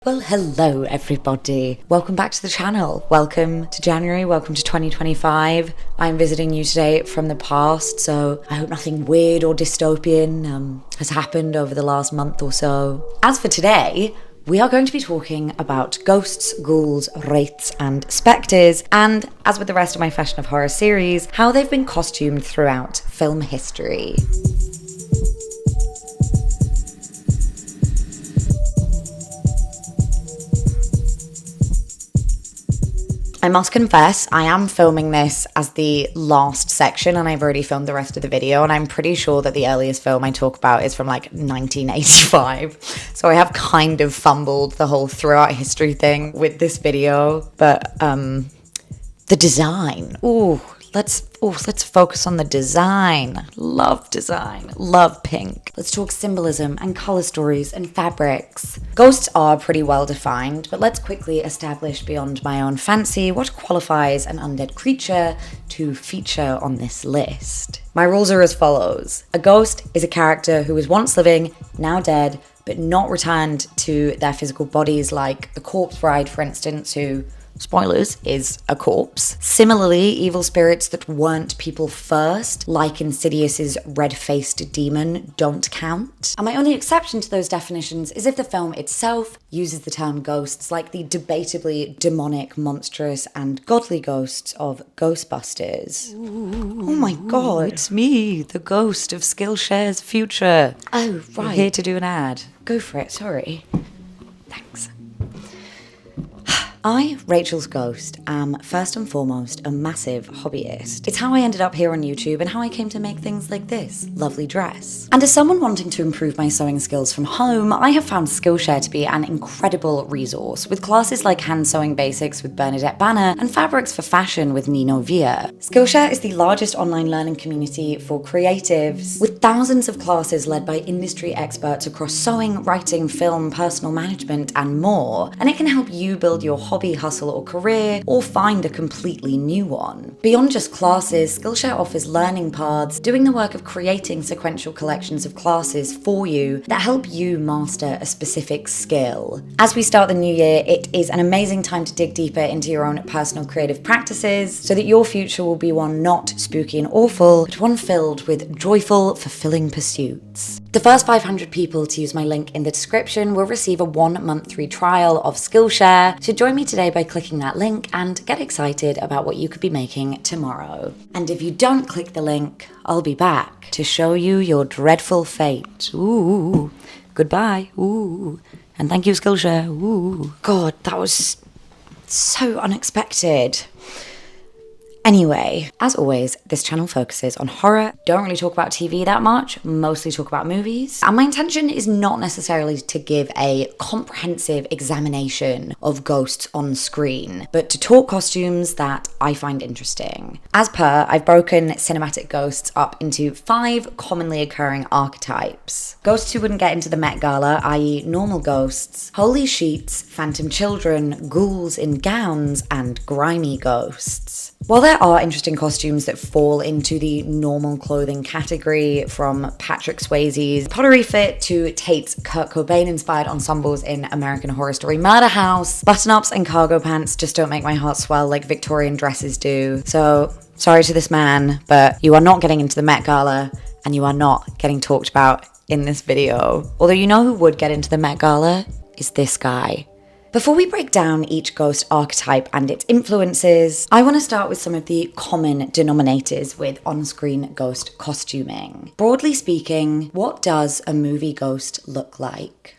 Well, hello everybody. Welcome back to the channel. Welcome to January, welcome to 2025. I'm visiting you today from the past, so I hope nothing weird or dystopian has happened over the last month or so. As for today, we are going to be talking about ghosts, ghouls, wraiths, and spectres, and as with the rest of my Fashion of Horror series, how they've been costumed throughout film history. I must confess, I am filming this as the last section and I've already filmed the rest of the video, and I'm pretty sure that the earliest film I talk about is from like 1985. So I have kind of fumbled the whole throughout history thing with this video, but the design. Let's focus on the design. Love design. Love pink. Let's talk symbolism and color stories and fabrics. Ghosts are pretty well defined, but let's quickly establish beyond my own fancy what qualifies an undead creature to feature on this list. My rules are as follows. A ghost is a character who was once living, now dead, but not returned to their physical bodies, like the corpse bride, for instance, who, spoilers, is a corpse. Similarly, evil spirits that weren't people first, like Insidious's red-faced demon, don't count. And my only exception to those definitions is if the film itself uses the term ghosts, like the debatably demonic, monstrous, and godly ghosts of Ghostbusters. Oh my god, it's me, the ghost of Skillshare's future. Oh, right. I'm here to do an ad. Go for it, sorry. Thanks. I, Rachel's Ghost, am first and foremost a massive hobbyist. It's how I ended up here on YouTube and how I came to make things like this lovely dress. And as someone wanting to improve my sewing skills from home, I have found Skillshare to be an incredible resource, with classes like Hand Sewing Basics with Bernadette Banner and Fabrics for Fashion with Nino Via. Skillshare is the largest online learning community for creatives, with thousands of classes led by industry experts across sewing, writing, film, personal management, and more. And it can help you build your hobby, hustle, or career, or find a completely new one. Beyond just classes, Skillshare offers learning paths, doing the work of creating sequential collections of classes for you that help you master a specific skill. As we start the new year, it is an amazing time to dig deeper into your own personal creative practices so that your future will be one not spooky and awful, but one filled with joyful, fulfilling pursuits. The first 500 people to use my link in the description will receive a 1-month free trial of Skillshare, so join me today by clicking that link and get excited about what you could be making tomorrow. And if you don't click the link, I'll be back to show you your dreadful fate. Ooh, goodbye. Ooh, and thank you, Skillshare. Ooh, God, that was so unexpected. Anyway, as always, this channel focuses on horror. Don't really talk about TV that much, mostly talk about movies. And my intention is not necessarily to give a comprehensive examination of ghosts on screen, but to talk costumes that I find interesting. As per, I've broken cinematic ghosts up into 5 commonly occurring archetypes. Ghosts who wouldn't get into the Met Gala, i.e. normal ghosts, holy sheets, phantom children, ghouls in gowns, and grimy ghosts. While there are interesting costumes that fall into the normal clothing category, from Patrick Swayze's pottery fit to Tate's Kurt Cobain-inspired ensembles in American Horror Story Murder House, button-ups and cargo pants just don't make my heart swell like Victorian dresses do. So, sorry to this man, but you are not getting into the Met Gala, and you are not getting talked about in this video. Although you know who would get into the Met Gala is this guy. Before we break down each ghost archetype and its influences, I want to start with some of the common denominators with on-screen ghost costuming. Broadly speaking, what does a movie ghost look like?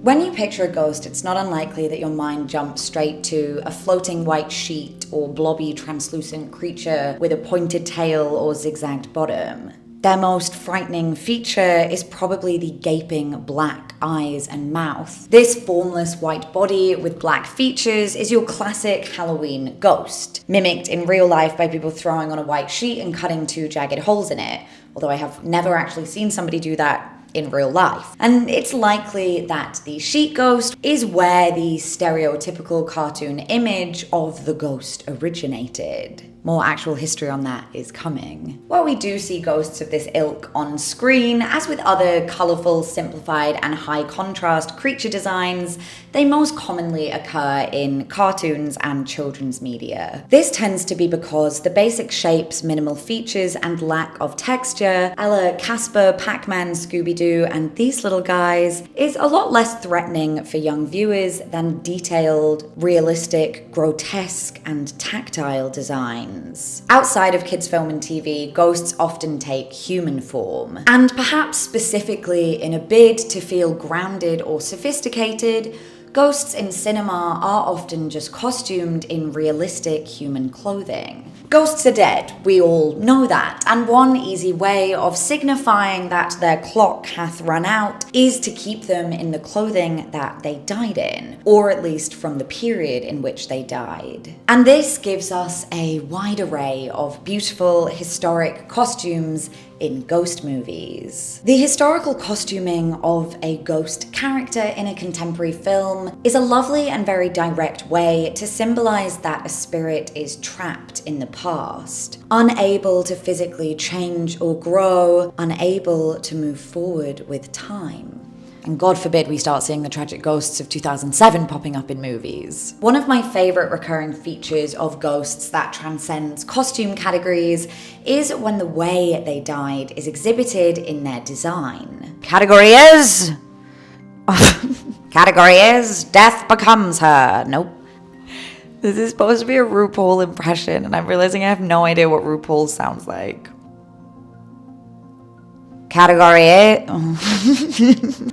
When you picture a ghost, it's not unlikely that your mind jumps straight to a floating white sheet or blobby translucent creature with a pointed tail or zigzagged bottom. Their most frightening feature is probably the gaping black eyes and mouth. This formless white body with black features is your classic Halloween ghost, mimicked in real life by people throwing on a white sheet and cutting 2 jagged holes in it, although I have never actually seen somebody do that in real life. And it's likely that the sheet ghost is where the stereotypical cartoon image of the ghost originated. More actual history on that is coming. While we do see ghosts of this ilk on screen, as with other colourful, simplified and high contrast creature designs, they most commonly occur in cartoons and children's media. This tends to be because the basic shapes, minimal features and lack of texture, a la Casper, Pac-Man, Scooby-Doo and these little guys, is a lot less threatening for young viewers than detailed, realistic, grotesque and tactile designs. Outside of kids' film and TV, ghosts often take human form, and perhaps specifically in a bid to feel grounded or sophisticated, ghosts in cinema are often just costumed in realistic human clothing. Ghosts are dead, we all know that, and one easy way of signifying that their clock hath run out is to keep them in the clothing that they died in, or at least from the period in which they died. And this gives us a wide array of beautiful, historic costumes in ghost movies. The historical costuming of a ghost character in a contemporary film is a lovely and very direct way to symbolize that a spirit is trapped in the past, unable to physically change or grow, unable to move forward with time. And God forbid we start seeing the tragic ghosts of 2007 popping up in movies. One of my favourite recurring features of ghosts that transcends costume categories is when the way they died is exhibited in their design. Category is... Category is death becomes her. Nope. This is supposed to be a RuPaul impression, and I'm realizing I have no idea what RuPaul sounds like. Category A.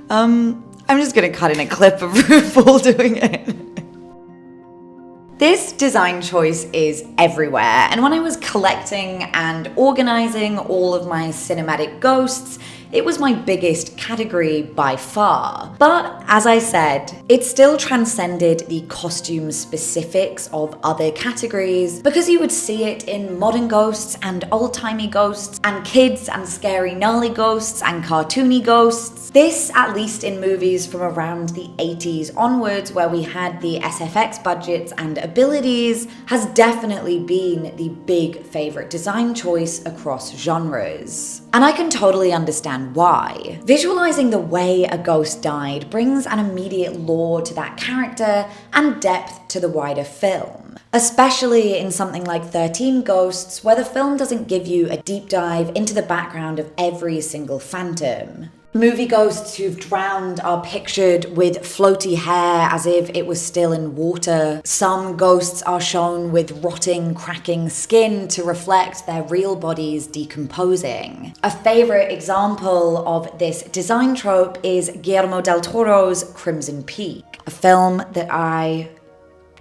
I'm just gonna cut in a clip of RuPaul doing it. This design choice is everywhere, and when I was collecting and organizing all of my cinematic ghosts, it was my biggest category by far. But as I said, it still transcended the costume specifics of other categories because you would see it in modern ghosts and old-timey ghosts and kids and scary gnarly ghosts and cartoony ghosts. This, at least in movies from around the 80s onwards where we had the SFX budgets and abilities, has definitely been the big favorite design choice across genres. And I can totally understand why. Visualizing the way a ghost died brings an immediate lore to that character and depth to the wider film. Especially in something like 13 Ghosts, where the film doesn't give you a deep dive into the background of every single phantom. Movie ghosts who've drowned are pictured with floaty hair as if it was still in water. Some ghosts are shown with rotting, cracking skin to reflect their real bodies decomposing. A favourite example of this design trope is Guillermo del Toro's Crimson Peak, a film that I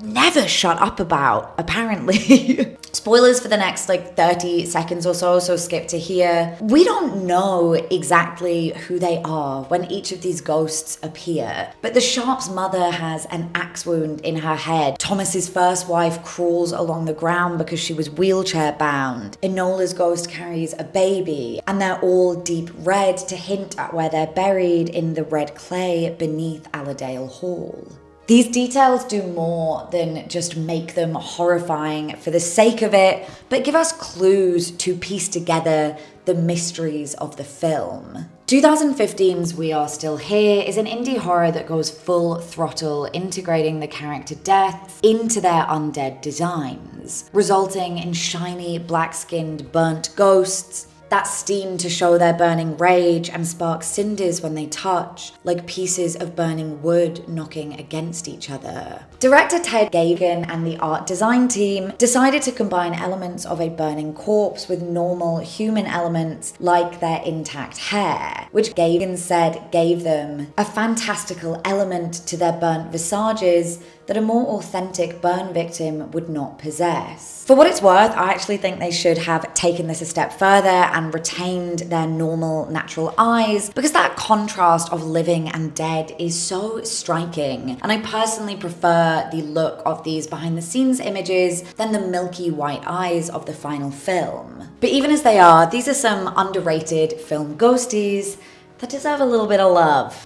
never shut up about, apparently. Spoilers for the next 30 seconds or so skip to here. We don't know exactly who they are when each of these ghosts appear, but the Sharp's mother has an axe wound in her head. Thomas's first wife crawls along the ground because she was wheelchair bound. Enola's ghost carries a baby, and they're all deep red to hint at where they're buried in the red clay beneath Allerdale Hall. These details do more than just make them horrifying for the sake of it, but give us clues to piece together the mysteries of the film. 2015's We Are Still Here is an indie horror that goes full throttle, integrating the character deaths into their undead designs, resulting in shiny, black-skinned, burnt ghosts that steam to show their burning rage and spark cinders when they touch, like pieces of burning wood knocking against each other. Director Ted Gagan and the art design team decided to combine elements of a burning corpse with normal human elements like their intact hair, which Gagan said gave them a fantastical element to their burnt visages that a more authentic burn victim would not possess. For what it's worth, I actually think they should have taken this a step further and retained their normal, natural eyes, because that contrast of living and dead is so striking, and I personally prefer the look of these behind-the-scenes images than the milky white eyes of the final film. But even as they are, these are some underrated film ghosties that deserve a little bit of love.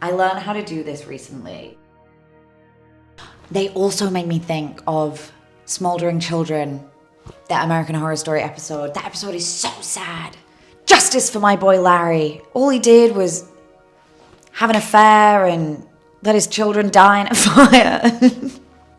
I learned how to do this recently. They also made me think of Smoldering Children that American Horror Story episode. That episode is so sad. Justice for my boy Larry. All he did was have an affair and let his children die in a fire.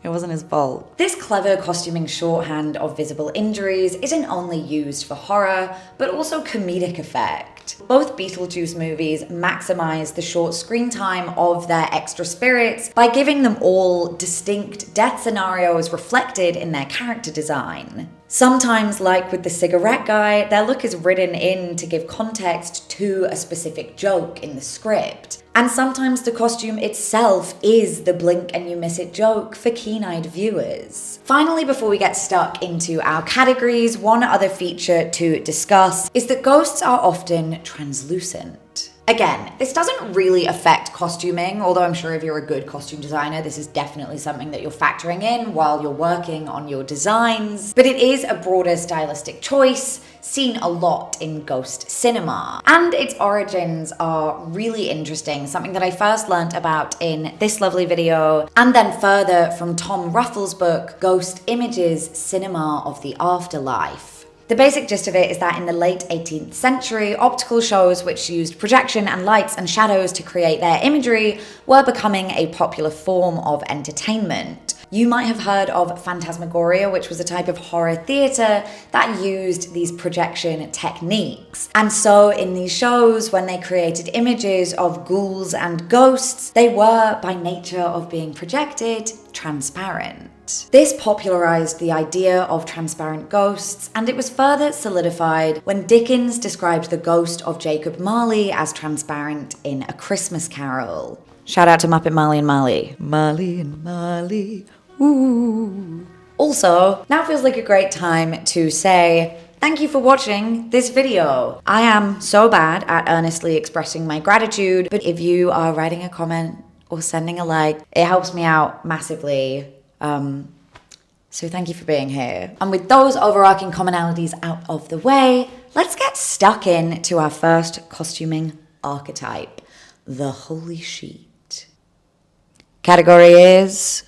It wasn't his fault. This clever costuming shorthand of visible injuries isn't only used for horror, but also comedic effect. Both Beetlejuice movies maximize the short screen time of their extra spirits by giving them all distinct death scenarios reflected in their character design. Sometimes, like with the cigarette guy, their look is written in to give context to a specific joke in the script. And sometimes the costume itself is the blink and you miss it joke for keen-eyed viewers. Finally, before we get stuck into our categories, one other feature to discuss is that ghosts are often translucent. Again, this doesn't really affect costuming, although I'm sure if you're a good costume designer, this is definitely something that you're factoring in while you're working on your designs. But it is a broader stylistic choice, seen a lot in ghost cinema. And its origins are really interesting, something that I first learnt about in this lovely video, and then further from Tom Ruffles' book, Ghost Images: Cinema of the Afterlife. The basic gist of it is that in the late 18th century, optical shows which used projection and lights and shadows to create their imagery were becoming a popular form of entertainment. You might have heard of phantasmagoria, which was a type of horror theatre that used these projection techniques. And so in these shows, when they created images of ghouls and ghosts, they were, by nature of being projected, transparent. This popularized the idea of transparent ghosts, and it was further solidified when Dickens described the ghost of Jacob Marley as transparent in A Christmas Carol. Shout out to Muppet Marley and Marley. Marley and Marley, ooh. Also, now feels like a great time to say thank you for watching this video. I am so bad at earnestly expressing my gratitude, but if you are writing a comment or sending a like, it helps me out massively. So thank you for being here. And with those overarching commonalities out of the way, let's get stuck in to our first costuming archetype, the holy sheet. Category is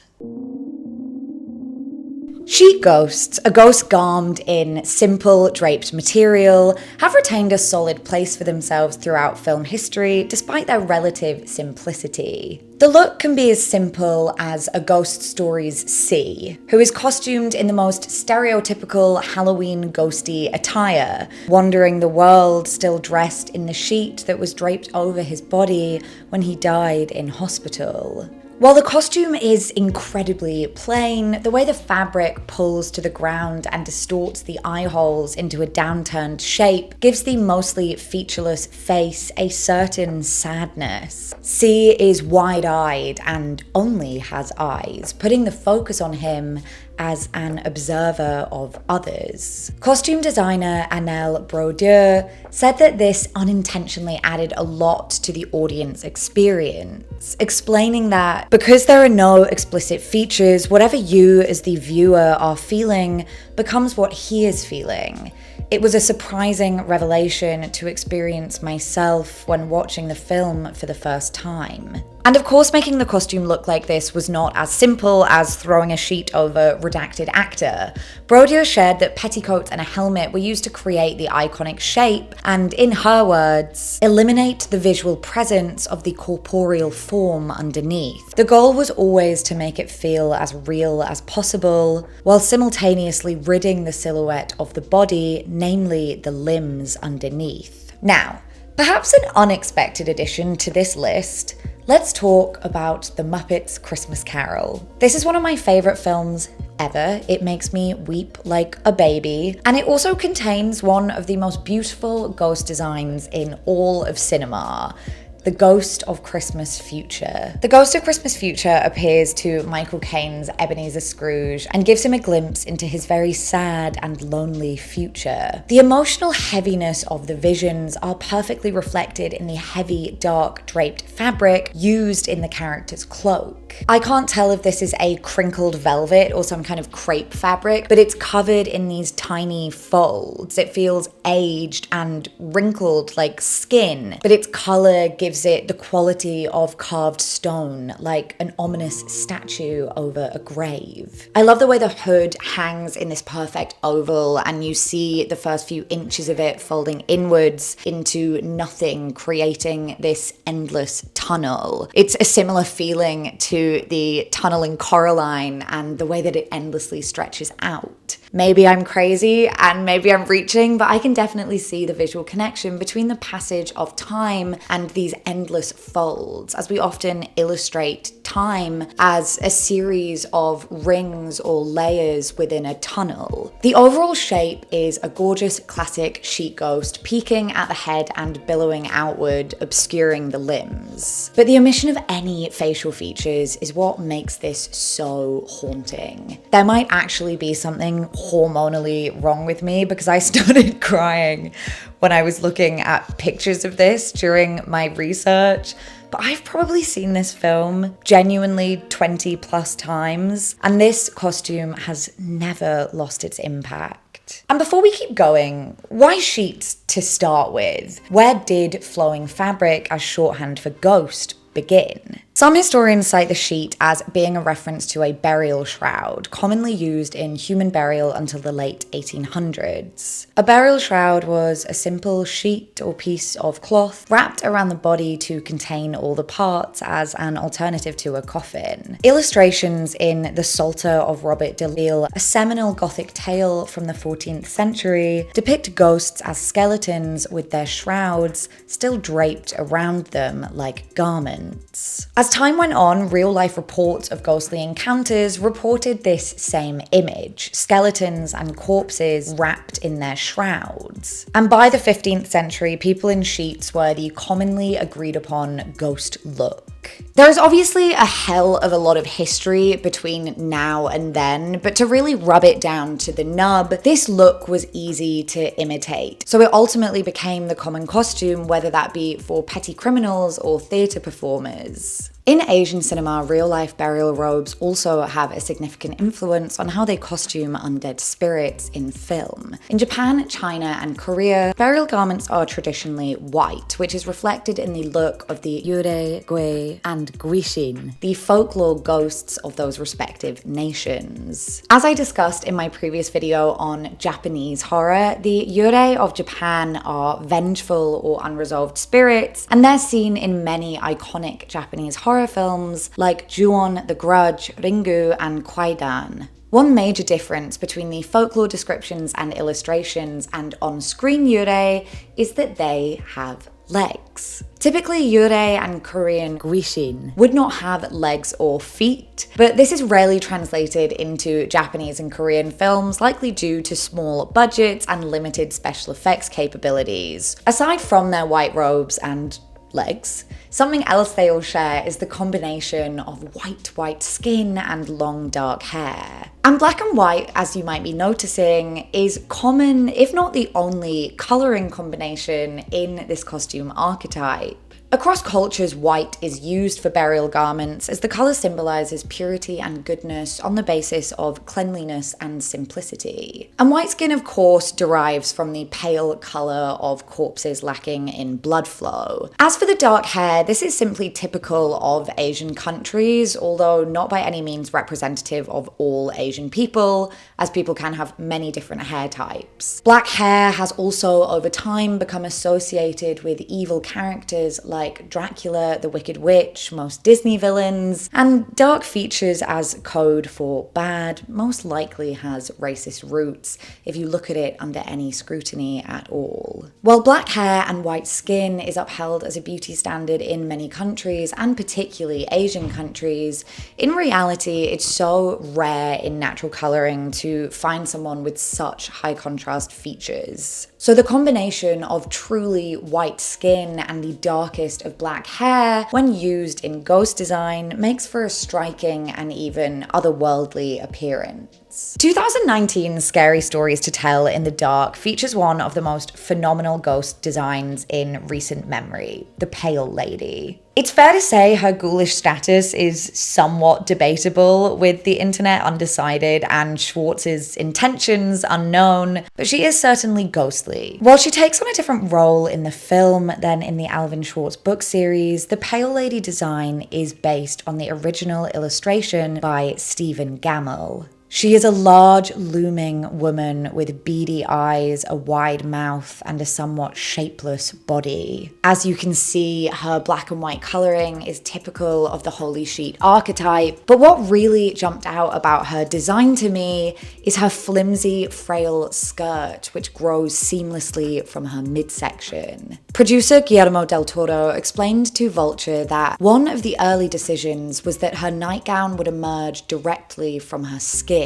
sheet ghosts, a ghost garbed in simple draped material, have retained a solid place for themselves throughout film history despite their relative simplicity. The look can be as simple as A Ghost Story's C, who is costumed in the most stereotypical Halloween ghosty attire, wandering the world still dressed in the sheet that was draped over his body when he died in hospital. While the costume is incredibly plain, the way the fabric pulls to the ground and distorts the eye holes into a downturned shape gives the mostly featureless face a certain sadness. C is wide-eyed and only has eyes, putting the focus on him as an observer of others. Costume designer Annelle Brodeur said that this unintentionally added a lot to the audience experience, explaining that because there are no explicit features, whatever you as the viewer are feeling becomes what he is feeling. It was a surprising revelation to experience myself when watching the film for the first time. And of course, making the costume look like this was not as simple as throwing a sheet over redacted actor. Brodeur shared that petticoats and a helmet were used to create the iconic shape and, in her words, eliminate the visual presence of the corporeal form underneath. The goal was always to make it feel as real as possible, while simultaneously ridding the silhouette of the body, namely the limbs underneath. Now, perhaps an unexpected addition to this list, let's talk about The Muppets Christmas Carol. This is one of my favorite films ever. It makes me weep like a baby, and it also contains one of the most beautiful ghost designs in all of cinema. The Ghost of Christmas Future. The Ghost of Christmas Future appears to Michael Caine's Ebenezer Scrooge and gives him a glimpse into his very sad and lonely future. The emotional heaviness of the visions are perfectly reflected in the heavy, dark, draped fabric used in the character's cloak. I can't tell if this is a crinkled velvet or some kind of crepe fabric, but it's covered in these tiny folds. It feels aged and wrinkled like skin, but its color gives gives it the quality of carved stone, like an ominous statue over a grave. I love the way the hood hangs in this perfect oval, and you see the first few inches of it folding inwards into nothing, creating this endless tunnel. It's a similar feeling to the tunnel in Coraline and the way that it endlessly stretches out. Maybe I'm crazy and maybe I'm reaching, but I can definitely see the visual connection between the passage of time and these endless folds, as we often illustrate time as a series of rings or layers within a tunnel. The overall shape is a gorgeous classic sheet ghost peeking at the head and billowing outward, obscuring the limbs. But the omission of any facial features is what makes this so haunting. There might actually be something hormonally wrong with me, because I started crying when I was looking at pictures of this during my research. But I've probably seen this film genuinely 20 plus times, and this costume has never lost its impact. And before we keep going, why sheets to start with? Where did flowing fabric as shorthand for ghost begin? Some historians cite the sheet as being a reference to a burial shroud, commonly used in human burial until the late 1800s. A burial shroud was a simple sheet or piece of cloth wrapped around the body to contain all the parts as an alternative to a coffin. Illustrations in The Psalter of Robert de Lisle, a seminal Gothic tale from the 14th century, depict ghosts as skeletons with their shrouds still draped around them like garments. As time went on, real-life reports of ghostly encounters reported this same image, skeletons and corpses wrapped in their shrouds. And by the 15th century, people in sheets were the commonly agreed upon ghost look. There is obviously a hell of a lot of history between now and then, but to really rub it down to the nub, this look was easy to imitate. So it ultimately became the common costume, whether that be for petty criminals or theatre performers. In Asian cinema, real-life burial robes also have a significant influence on how they costume undead spirits in film. In Japan, China, and Korea, burial garments are traditionally white, which is reflected in the look of the yurei, gui, and guishin, the folklore ghosts of those respective nations. As I discussed in my previous video on Japanese horror, the yurei of Japan are vengeful or unresolved spirits, and they're seen in many iconic Japanese horror films like Ju-on, The Grudge, Ringu, and Kwaidan. One major difference between the folklore descriptions and illustrations and on-screen yurei is that they have legs. Typically, yurei and Korean guishin would not have legs or feet, but this is rarely translated into Japanese and Korean films, likely due to small budgets and limited special effects capabilities. Aside from their white robes and legs, something else they all share is the combination of white skin and long dark hair. And black and white, as you might be noticing, is common, if not the only, colouring combination in this costume archetype. Across cultures, white is used for burial garments as the colour symbolises purity and goodness on the basis of cleanliness and simplicity. And white skin, of course, derives from the pale colour of corpses lacking in blood flow. As for the dark hair, this is simply typical of Asian countries, although not by any means representative of all Asian people, as people can have many different hair types. Black hair has also, over time, become associated with evil characters like Dracula, the Wicked Witch, most Disney villains, and dark features as code for bad most likely has racist roots if you look at it under any scrutiny at all. While black hair and white skin is upheld as a beauty standard in many countries, and particularly Asian countries, in reality it's so rare in natural colouring to find someone with such high contrast features. So the combination of truly white skin and the darkest of black hair, when used in ghost design, makes for a striking and even otherworldly appearance. 2019's Scary Stories to Tell in the Dark features one of the most phenomenal ghost designs in recent memory, the Pale Lady. It's fair to say her ghoulish status is somewhat debatable, with the internet undecided and Schwartz's intentions unknown, but she is certainly ghostly. While she takes on a different role in the film than in the Alvin Schwartz book series, the Pale Lady design is based on the original illustration by Stephen Gammell. She is a large, looming woman with beady eyes, a wide mouth, and a somewhat shapeless body. As you can see, her black and white colouring is typical of the Holy Sheet archetype, but what really jumped out about her design to me is her flimsy, frail skirt, which grows seamlessly from her midsection. Producer Guillermo del Toro explained to Vulture that one of the early decisions was that her nightgown would emerge directly from her skin.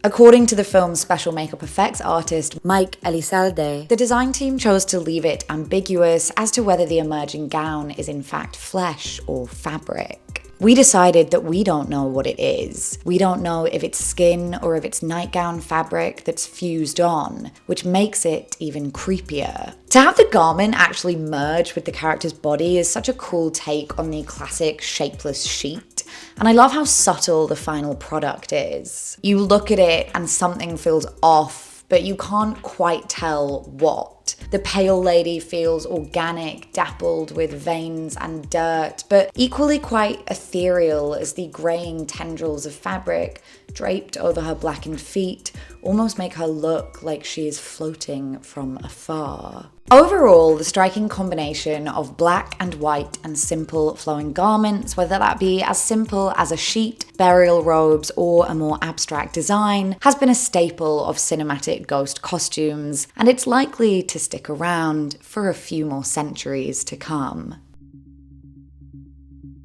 According to the film's special makeup effects artist Mike Elizalde, the design team chose to leave it ambiguous as to whether the emerging gown is in fact flesh or fabric. We decided that we don't know what it is. We don't know if it's skin or if it's nightgown fabric that's fused on, which makes it even creepier. To have the garment actually merge with the character's body is such a cool take on the classic shapeless sheet, and I love how subtle the final product is. You look at it and something feels off, but you can't quite tell what. The Pale Lady feels organic, dappled with veins and dirt, but equally quite ethereal as the graying tendrils of fabric draped over her blackened feet almost make her look like she is floating from afar. Overall, the striking combination of black and white and simple flowing garments, whether that be as simple as a sheet, burial robes, or a more abstract design, has been a staple of cinematic ghost costumes, and it's likely to stick around for a few more centuries to come.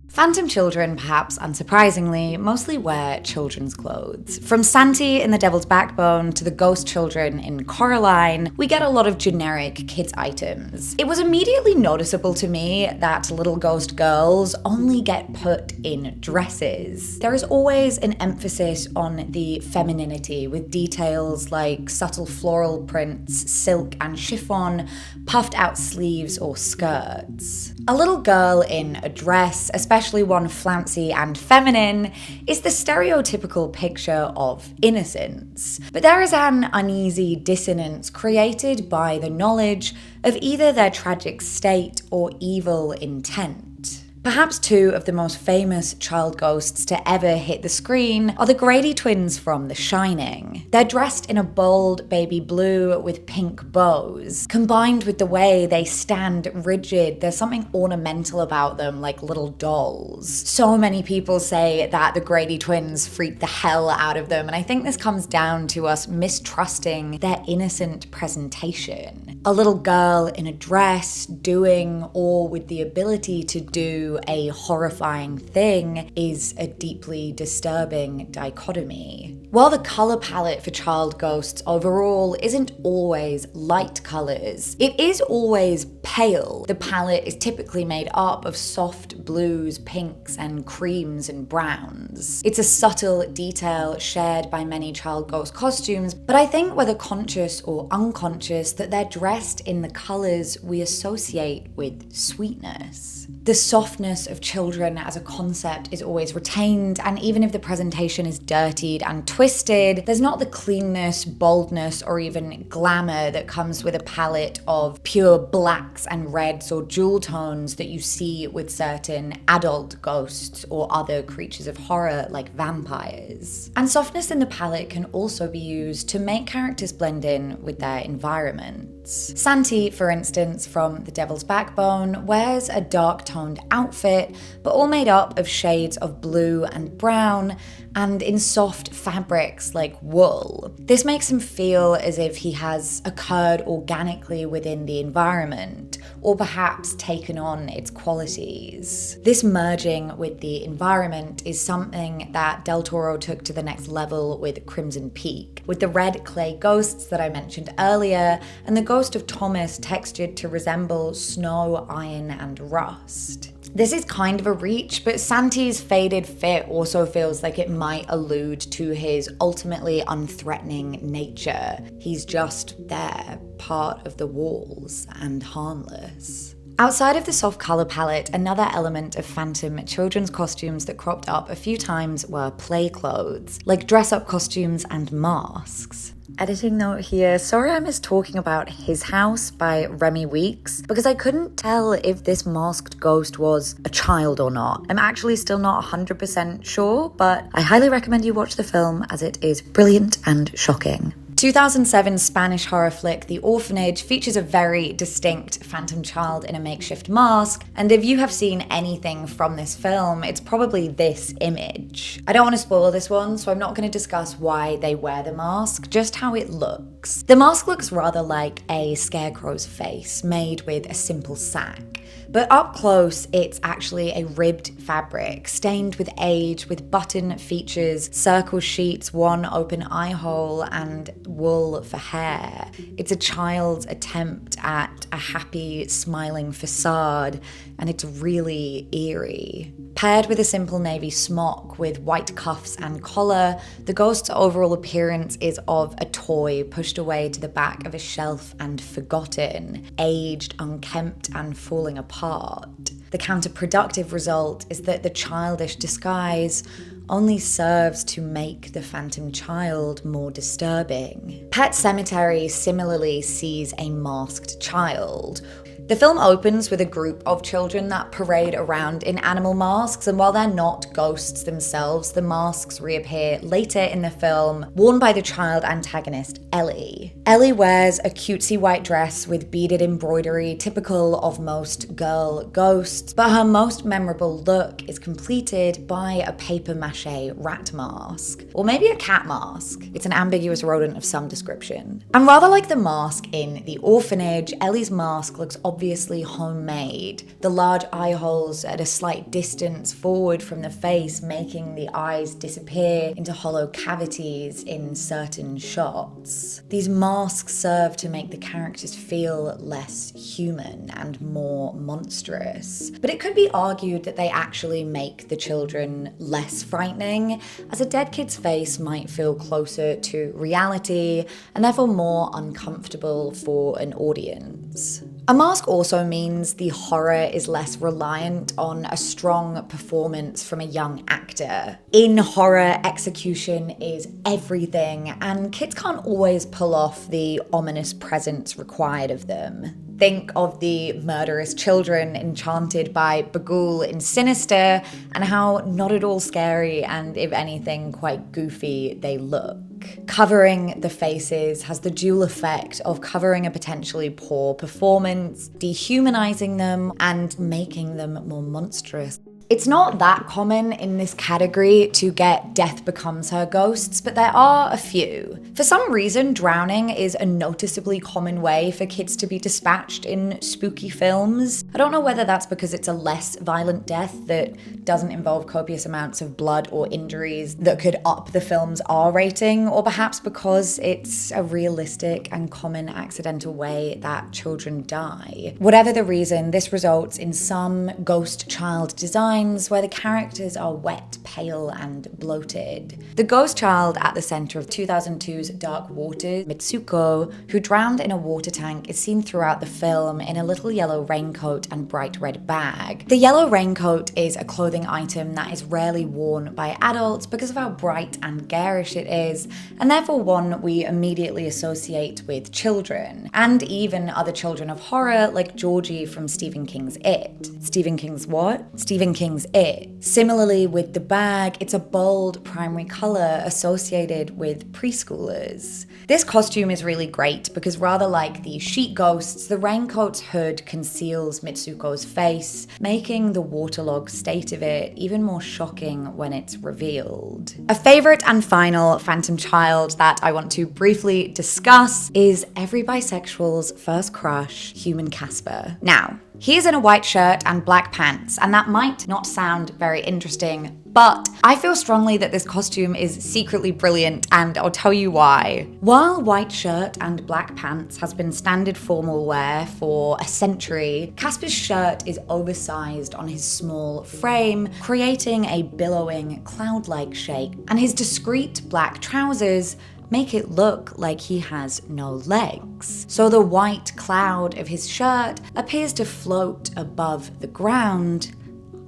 Phantom children, perhaps unsurprisingly, mostly wear children's clothes. From Santi in The Devil's Backbone to the ghost children in Coraline, we get a lot of generic kids items. It was immediately noticeable to me that little ghost girls only get put in dresses. There is always an emphasis on the femininity, with details like subtle floral prints, silk and chiffon, puffed out sleeves or skirts. A little girl in a dress, especially one flouncy and feminine, is the stereotypical picture of innocence. But there is an uneasy dissonance created by the knowledge of either their tragic state or evil intent. Perhaps two of the most famous child ghosts to ever hit the screen are the Grady twins from The Shining. They're dressed in a bold baby blue with pink bows. Combined with the way they stand rigid, there's something ornamental about them, like little dolls. So many people say that the Grady twins freak the hell out of them, and I think this comes down to us mistrusting their innocent presentation. A little girl in a dress doing, or with the ability to do, a horrifying thing is a deeply disturbing dichotomy. While the color palette for child ghosts overall isn't always light colors, it is always pale. The palette is typically made up of soft blues, pinks, and creams and browns. It's a subtle detail shared by many child ghost costumes, but I think whether conscious or unconscious that they're dressed in the colors we associate with sweetness. The softness of children as a concept is always retained, and even if the presentation is dirtied and twisted, there's not the cleanness, boldness, or even glamour that comes with a palette of pure blacks and reds or jewel tones that you see with certain adult ghosts or other creatures of horror like vampires. And softness in the palette can also be used to make characters blend in with their environment. Santi, for instance, from The Devil's Backbone, wears a dark-toned outfit, but all made up of shades of blue and brown, and in soft fabrics like wool. This makes him feel as if he has occurred organically within the environment, or perhaps taken on its qualities. This merging with the environment is something that Del Toro took to the next level with Crimson Peak, with the red clay ghosts that I mentioned earlier, and the ghost of Thomas textured to resemble snow, iron, and rust. This is kind of a reach, but Santi's faded fit also feels like it might allude to his ultimately unthreatening nature. He's just there, part of the walls, and harmless. Outside of the soft colour palette, another element of Phantom children's costumes that cropped up a few times were play clothes, like dress-up costumes and masks. Editing note here, sorry I missed talking about His House by Remy Weeks, because I couldn't tell if this masked ghost was a child or not. I'm actually still not 100% sure, but I highly recommend you watch the film as it is brilliant and shocking. 2007 Spanish horror flick The Orphanage features a very distinct phantom child in a makeshift mask, and if you have seen anything from this film, it's probably this image. I don't want to spoil this one, so I'm not going to discuss why they wear the mask, just how it looks. The mask looks rather like a scarecrow's face, made with a simple sack. But up close, it's actually a ribbed fabric, stained with age, with button features, circle sheets, one open eye hole, and wool for hair. It's a child's attempt at a happy, smiling facade, and it's really eerie. Paired with a simple navy smock with white cuffs and collar, the ghost's overall appearance is of a toy pushed away to the back of a shelf and forgotten, aged, unkempt, and falling apart. The counterproductive result is that the childish disguise only serves to make the phantom child more disturbing. Pet Sematary similarly sees a masked child. The film opens with a group of children that parade around in animal masks, and while they're not ghosts themselves, the masks reappear later in the film, worn by the child antagonist, Ellie. Ellie wears a cutesy white dress with beaded embroidery, typical of most girl ghosts, but her most memorable look is completed by a papier-mâché rat mask. Or maybe a cat mask. It's an ambiguous rodent of some description. And rather like the mask in The Orphanage, Ellie's mask looks obviously homemade. The large eye holes at a slight distance forward from the face, making the eyes disappear into hollow cavities in certain shots. These masks serve to make the characters feel less human and more monstrous. But it could be argued that they actually make the children less frightening, as a dead kid's face might feel closer to reality and therefore more uncomfortable for an audience. A mask also means the horror is less reliant on a strong performance from a young actor. In horror, execution is everything, and kids can't always pull off the ominous presence required of them. Think of the murderous children enchanted by Bagul in Sinister, and how not at all scary and, if anything, quite goofy they look. Covering the faces has the dual effect of covering a potentially poor performance, dehumanizing them, and making them more monstrous. It's not that common in this category to get Death Becomes Her ghosts, but there are a few. For some reason, drowning is a noticeably common way for kids to be dispatched in spooky films. I don't know whether that's because it's a less violent death that doesn't involve copious amounts of blood or injuries that could up the film's R rating, or perhaps because it's a realistic and common accidental way that children die. Whatever the reason, this results in some ghost child design where the characters are wet, pale, and bloated. The ghost child at the center of 2002's Dark Waters, Mitsuko, who drowned in a water tank, is seen throughout the film in a little yellow raincoat and bright red bag. The yellow raincoat is a clothing item that is rarely worn by adults because of how bright and garish it is, and therefore one we immediately associate with children, and even other children of horror like Georgie from Stephen King's It. Stephen King's what? Stephen King's It. Similarly with the bag, it's a bold primary color associated with preschoolers. This costume is really great because rather like the sheet ghosts, the raincoat's hood conceals Mitsuko's face, making the waterlogged state of it even more shocking when it's revealed. A favorite and final phantom child that I want to briefly discuss is every bisexual's first crush, Human Casper. Now, He is in a white shirt and black pants, and that might not sound very interesting, but I feel strongly that this costume is secretly brilliant, and I'll tell you why. While white shirt and black pants has been standard formal wear for a century, Casper's shirt is oversized on his small frame, creating a billowing cloud-like shape, and his discreet black trousers make it look like he has no legs. So the white cloud of his shirt appears to float above the ground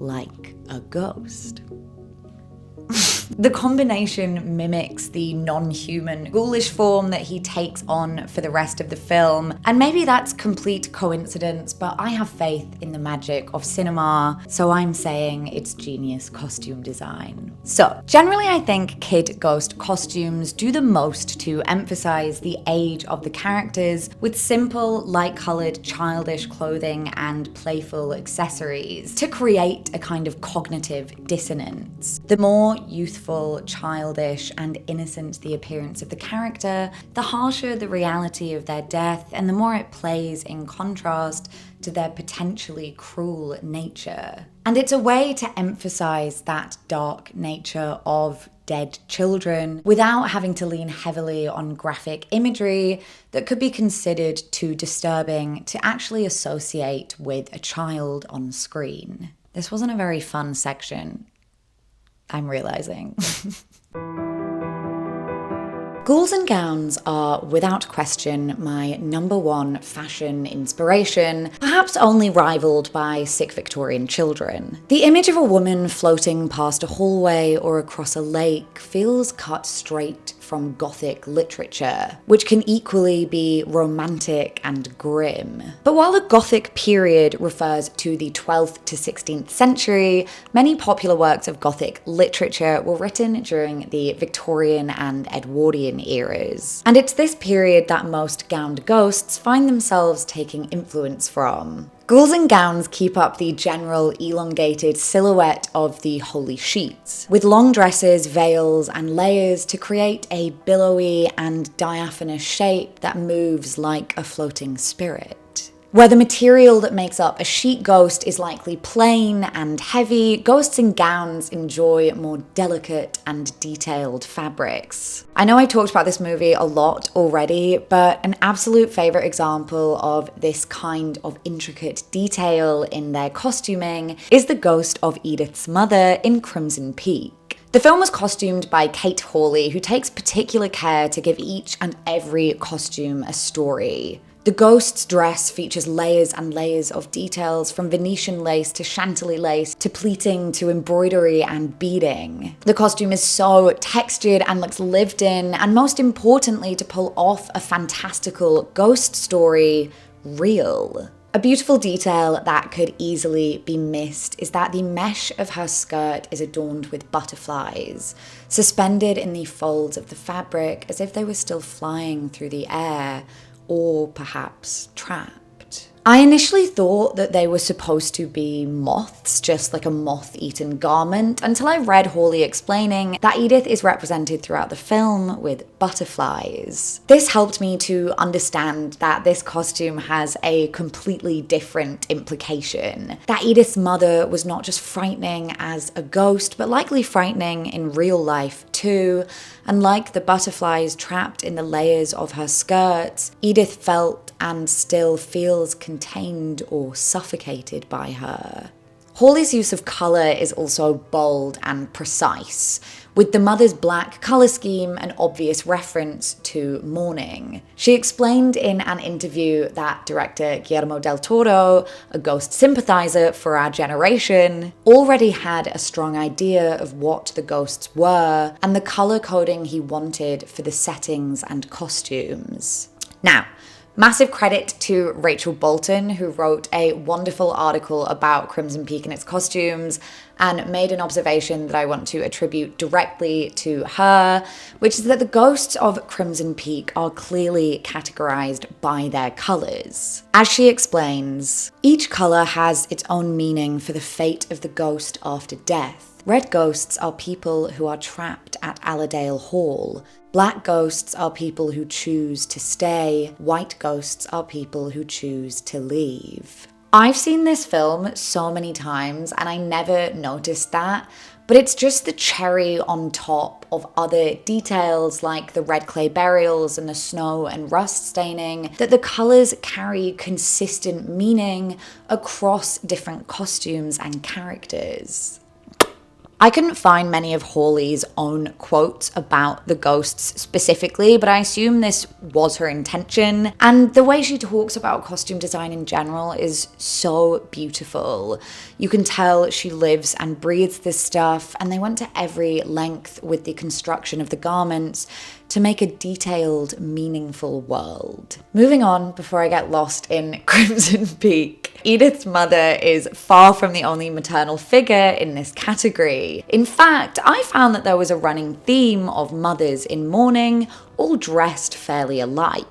like a ghost. The combination mimics the non-human ghoulish form that he takes on for the rest of the film, and maybe that's complete coincidence, but I have faith in the magic of cinema, so I'm saying it's genius costume design. So, generally I think kid ghost costumes do the most to emphasize the age of the characters with simple, light-colored, childish clothing and playful accessories to create a kind of cognitive dissonance. The more youthful, childish, and innocent the appearance of the character, the harsher the reality of their death, and the more it plays in contrast to their potentially cruel nature. And it's a way to emphasize that dark nature of dead children without having to lean heavily on graphic imagery that could be considered too disturbing to actually associate with a child on screen. This wasn't a very fun section, I'm realizing. Ghouls and gowns are, without question, my #1 fashion inspiration, perhaps only rivaled by sick Victorian children. The image of a woman floating past a hallway or across a lake feels cut straight from Gothic literature, which can equally be romantic and grim. But while the Gothic period refers to the 12th to 16th century, many popular works of Gothic literature were written during the Victorian and Edwardian eras. And it's this period that most gowned ghosts find themselves taking influence from. Ghouls and gowns keep up the general elongated silhouette of the holy sheets, with long dresses, veils, and layers to create a billowy and diaphanous shape that moves like a floating spirit. Where the material that makes up a sheet ghost is likely plain and heavy, ghosts in gowns enjoy more delicate and detailed fabrics. I know I talked about this movie a lot already, but an absolute favorite example of this kind of intricate detail in their costuming is the ghost of Edith's mother in Crimson Peak. The film was costumed by Kate Hawley, who takes particular care to give each and every costume a story. The ghost's dress features layers and layers of details, from Venetian lace to Chantilly lace to pleating to embroidery and beading. The costume is so textured and looks lived in, and most importantly, to pull off a fantastical ghost story, real. A beautiful detail that could easily be missed is that the mesh of her skirt is adorned with butterflies, suspended in the folds of the fabric as if they were still flying through the air, or perhaps trapped. I initially thought that they were supposed to be moths, just like a moth-eaten garment, until I read Hawley explaining that Edith is represented throughout the film with butterflies. This helped me to understand that this costume has a completely different implication. That Edith's mother was not just frightening as a ghost, but likely frightening in real life too. And like the butterflies trapped in the layers of her skirts, Edith felt and still feels contained or suffocated by her. Hawley's use of colour is also bold and precise, with the mother's black colour scheme an obvious reference to mourning. She explained in an interview that director Guillermo del Toro, a ghost sympathiser for our generation, already had a strong idea of what the ghosts were and the colour coding he wanted for the settings and costumes. Now, massive credit to Rachel Bolton, who wrote a wonderful article about Crimson Peak and its costumes and made an observation that I want to attribute directly to her, which is that the ghosts of Crimson Peak are clearly categorized by their colors. As she explains, each color has its own meaning for the fate of the ghost after death. Red ghosts are people who are trapped at Allerdale Hall. Black ghosts are people who choose to stay. White ghosts are people who choose to leave. I've seen this film so many times and I never noticed that, but it's just the cherry on top of other details like the red clay burials and the snow and rust staining, that the colors carry consistent meaning across different costumes and characters. I couldn't find many of Hawley's own quotes about the ghosts specifically, but I assume this was her intention. And the way she talks about costume design in general is so beautiful. You can tell she lives and breathes this stuff, and they went to every length with the construction of the garments to make a detailed, meaningful world. Moving on before I get lost in Crimson Peak. Edith's mother is far from the only maternal figure in this category. In fact, I found that there was a running theme of mothers in mourning, all dressed fairly alike.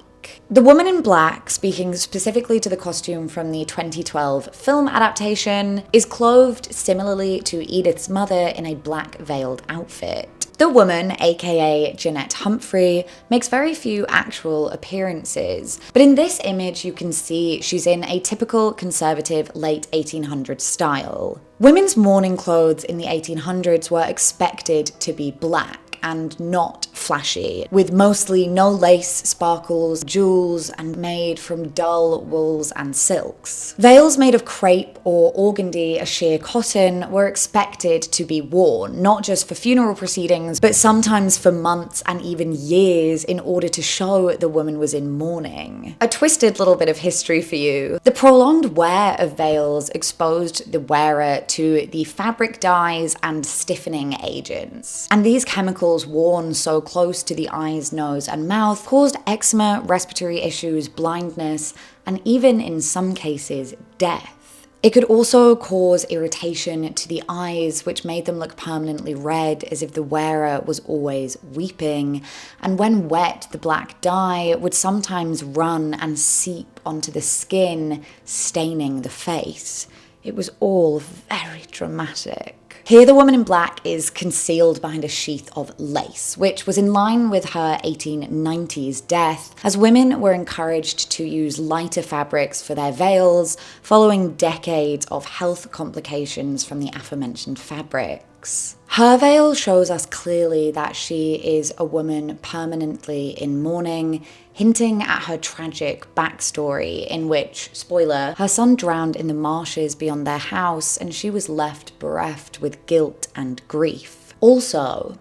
The woman in black, speaking specifically to the costume from the 2012 film adaptation, is clothed similarly to Edith's mother in a black veiled outfit. The woman, aka Jeanette Humphrey, makes very few actual appearances, but in this image you can see she's in a typical conservative late 1800s style. Women's mourning clothes in the 1800s were expected to be black and not flashy, with mostly no lace, sparkles, jewels, and made from dull wools and silks. Veils made of crepe or organdy, a sheer cotton, were expected to be worn, not just for funeral proceedings, but sometimes for months and even years in order to show the woman was in mourning. A twisted little bit of history for you. The prolonged wear of veils exposed the wearer to the fabric dyes and stiffening agents, and these chemicals worn so close to the eyes, nose, and mouth caused eczema, respiratory issues, blindness, and even in some cases, death. It could also cause irritation to the eyes, which made them look permanently red, as if the wearer was always weeping. And when wet, the black dye would sometimes run and seep onto the skin, staining the face. It was all very dramatic. Here the woman in black is concealed behind a sheath of lace, which was in line with her 1890s death, as women were encouraged to use lighter fabrics for their veils, following decades of health complications from the aforementioned fabrics. Her veil shows us clearly that she is a woman permanently in mourning, hinting at her tragic backstory in which, spoiler, her son drowned in the marshes beyond their house and she was left bereft with guilt and grief. Also,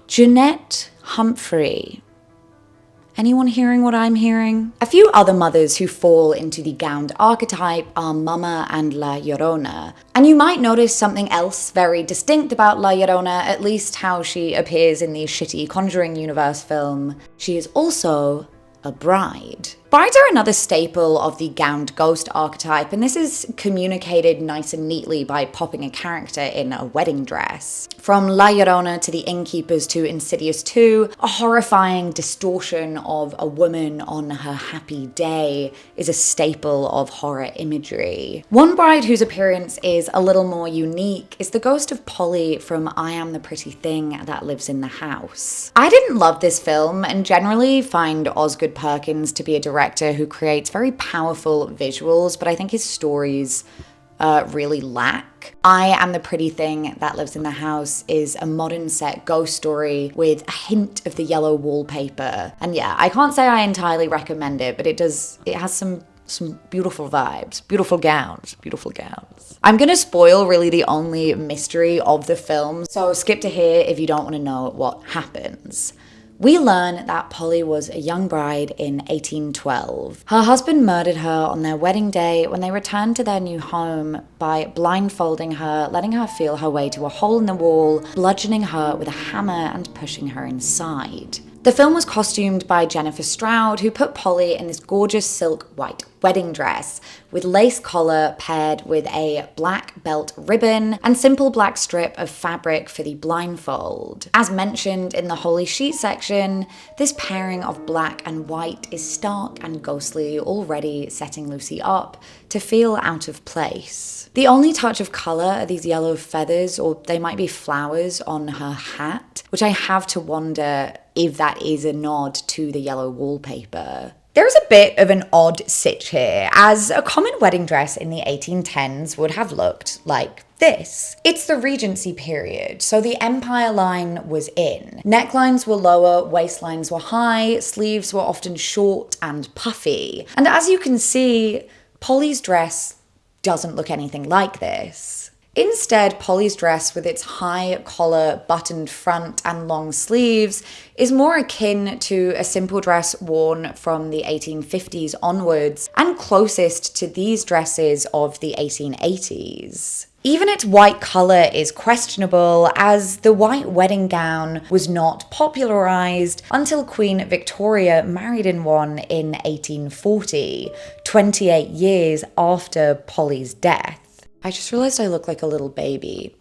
Jeanette Humphrey. Anyone hearing what I'm hearing? A few other mothers who fall into the gowned archetype are Mama and La Llorona. And you might notice something else very distinct about La Llorona, at least how she appears in the shitty Conjuring Universe film. She is also a bride. Brides are another staple of the gowned ghost archetype, and this is communicated nice and neatly by popping a character in a wedding dress. From La Llorona to the Innkeepers to Insidious 2, a horrifying distortion of a woman on her happy day is a staple of horror imagery. One bride whose appearance is a little more unique is the ghost of Polly from I Am the Pretty Thing That Lives in the House. I didn't love this film and generally find Osgood Perkins to be a director who creates very powerful visuals, but I think his stories really lack. I Am the Pretty Thing That Lives in the House is a modern set ghost story with a hint of the yellow wallpaper. And yeah, I can't say I entirely recommend it, but it has some beautiful vibes, beautiful gowns. I'm gonna spoil really the only mystery of the film, so skip to here if you don't want to know what happens. We learn that Polly was a young bride in 1812. Her husband murdered her on their wedding day when they returned to their new home by blindfolding her, letting her feel her way to a hole in the wall, bludgeoning her with a hammer and pushing her inside. The film was costumed by Jennifer Stroud, who put Polly in this gorgeous silk white wedding dress with lace collar paired with a black belt ribbon and simple black strip of fabric for the blindfold. As mentioned in the Holy Sheet section, this pairing of black and white is stark and ghostly, already setting Lucy up to feel out of place. The only touch of colour are these yellow feathers, or they might be flowers, on her hat, which I have to wonder if that is a nod to the yellow wallpaper. There's a bit of an odd sitch here, as a common wedding dress in the 1810s would have looked like this. It's the Regency period, so the Empire line was in. Necklines were lower, waistlines were high, sleeves were often short and puffy. And as you can see, Polly's dress doesn't look anything like this. Instead, Polly's dress, with its high collar, buttoned front and long sleeves, is more akin to a simple dress worn from the 1850s onwards, and closest to these dresses of the 1880s. Even its white colour is questionable, as the white wedding gown was not popularised until Queen Victoria married in one in 1840, 28 years after Polly's death. I just realised I look like a little baby.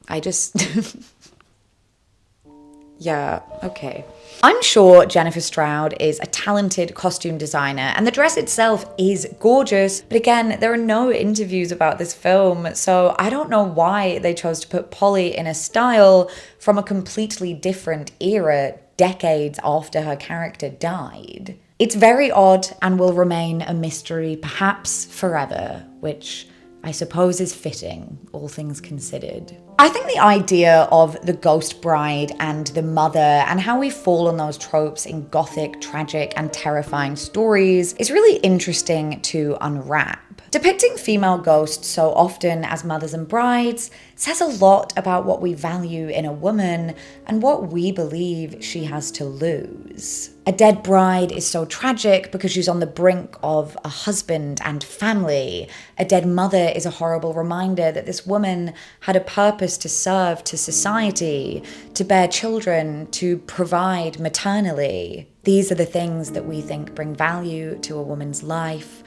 Yeah, okay. I'm sure Jennifer Stroud is a talented costume designer, and the dress itself is gorgeous, but again, there are no interviews about this film, so I don't know why they chose to put Polly in a style from a completely different era, decades after her character died. It's very odd and will remain a mystery, perhaps forever, which I suppose is fitting, all things considered. I think the idea of the ghost bride and the mother and how we fall on those tropes in gothic, tragic, and terrifying stories is really interesting to unwrap. Depicting female ghosts so often as mothers and brides says a lot about what we value in a woman and what we believe she has to lose. A dead bride is so tragic because she's on the brink of a husband and family. A dead mother is a horrible reminder that this woman had a purpose to serve to society, to bear children, to provide maternally. These are the things that we think bring value to a woman's life,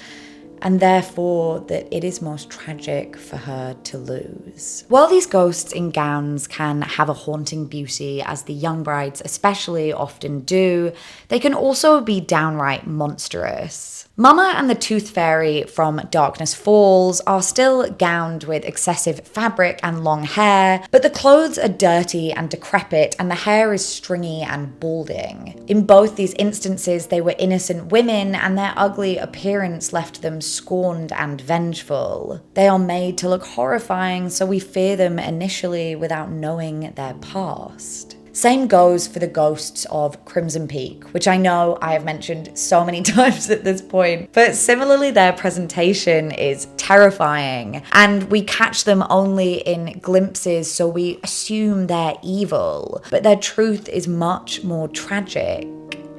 and therefore that it is most tragic for her to lose. While these ghosts in gowns can have a haunting beauty, as the young brides especially often do, they can also be downright monstrous. Mama and the Tooth Fairy from Darkness Falls are still gowned with excessive fabric and long hair, but the clothes are dirty and decrepit and the hair is stringy and balding. In both these instances, they were innocent women and their ugly appearance left them scorned and vengeful. They are made to look horrifying, so we fear them initially without knowing their past. Same goes for the ghosts of Crimson Peak, which I know I have mentioned so many times at this point, but similarly their presentation is terrifying, and we catch them only in glimpses, so we assume they're evil, but their truth is much more tragic,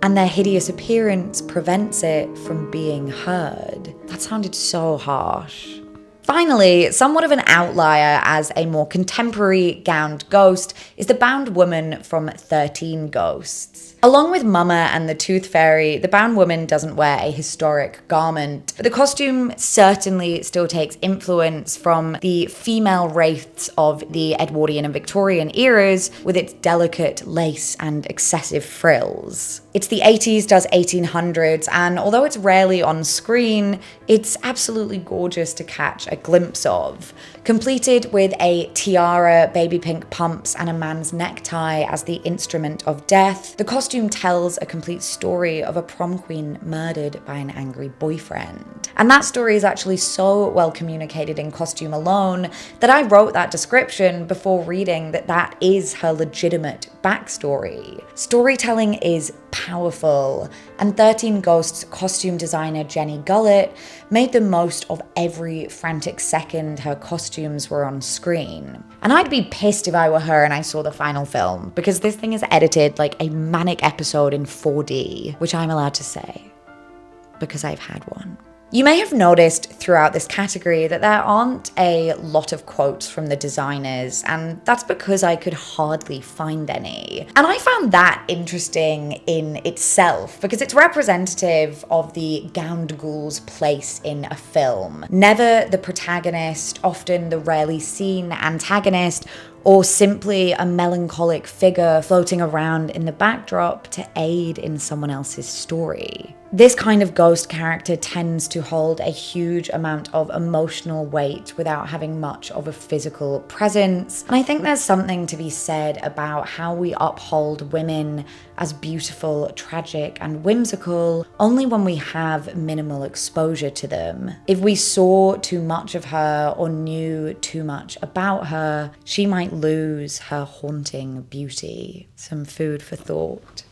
and their hideous appearance prevents it from being heard. That sounded so harsh. Finally, somewhat of an outlier as a more contemporary gowned ghost is the bound woman from 13 Ghosts. Along with Mama and the Tooth Fairy, the bound woman doesn't wear a historic garment, but the costume certainly still takes influence from the female wraiths of the Edwardian and Victorian eras, with its delicate lace and excessive frills. It's the 80s does 1800s, and although it's rarely on screen, it's absolutely gorgeous to catch a glimpse of. Completed with a tiara, baby pink pumps, and a man's necktie as the instrument of death, the costume tells a complete story of a prom queen murdered by an angry boyfriend. And that story is actually so well communicated in costume alone that I wrote that description before reading that that is her legitimate backstory. Storytelling is powerful, and 13 Ghosts costume designer Jenny Gullett made the most of every frantic second her costumes were on screen. And I'd be pissed if I were her and I saw the final film, because this thing is edited like a manic episode in 4D, which I'm allowed to say, because I've had one. You may have noticed throughout this category that there aren't a lot of quotes from the designers, and that's because I could hardly find any. And I found that interesting in itself, because it's representative of the gowned ghoul's place in a film. Never the protagonist, often the rarely seen antagonist, or simply a melancholic figure floating around in the backdrop to aid in someone else's story. This kind of ghost character tends to hold a huge amount of emotional weight without having much of a physical presence. And I think there's something to be said about how we uphold women as beautiful, tragic, and whimsical only when we have minimal exposure to them. If we saw too much of her or knew too much about her, she might lose her haunting beauty. Some food for thought.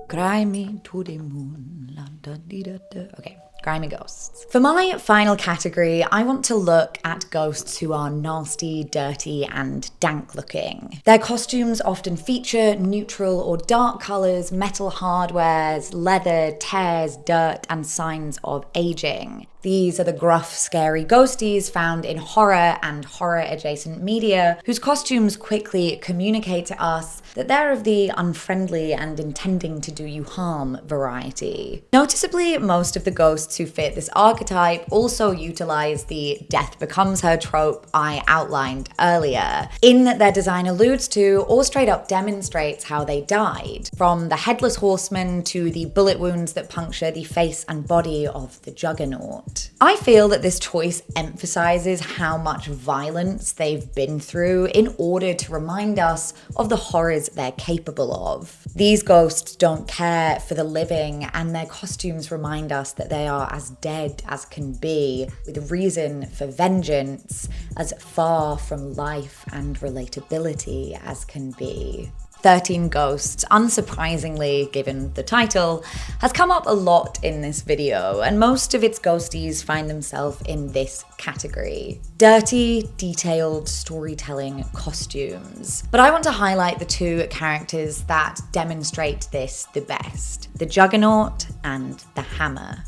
Grimy to the moon. La, da, dee, da, da. Okay, grimy ghosts. For my final category, I want to look at ghosts who are nasty, dirty, and dank looking. Their costumes often feature neutral or dark colours, metal hardwares, leather, tears, dirt, and signs of aging. These are the gruff, scary ghosties found in horror and horror-adjacent media, whose costumes quickly communicate to us that they're of the unfriendly and intending to do you harm variety. Noticeably, most of the ghosts who fit this archetype also utilize the death becomes her trope I outlined earlier, in that their design alludes to or straight up demonstrates how they died, from the headless horseman to the bullet wounds that puncture the face and body of the juggernaut. I feel that this choice emphasizes how much violence they've been through in order to remind us of the horrors they're capable of. These ghosts don't care for the living, and their costumes remind us that they are as dead as can be, with reason for vengeance, as far from life and relatability as can be. 13 Ghosts, unsurprisingly given the title, has come up a lot in this video, and most of its ghosties find themselves in this category. Dirty, detailed storytelling costumes. But I want to highlight the two characters that demonstrate this the best: the Juggernaut and the Hammer.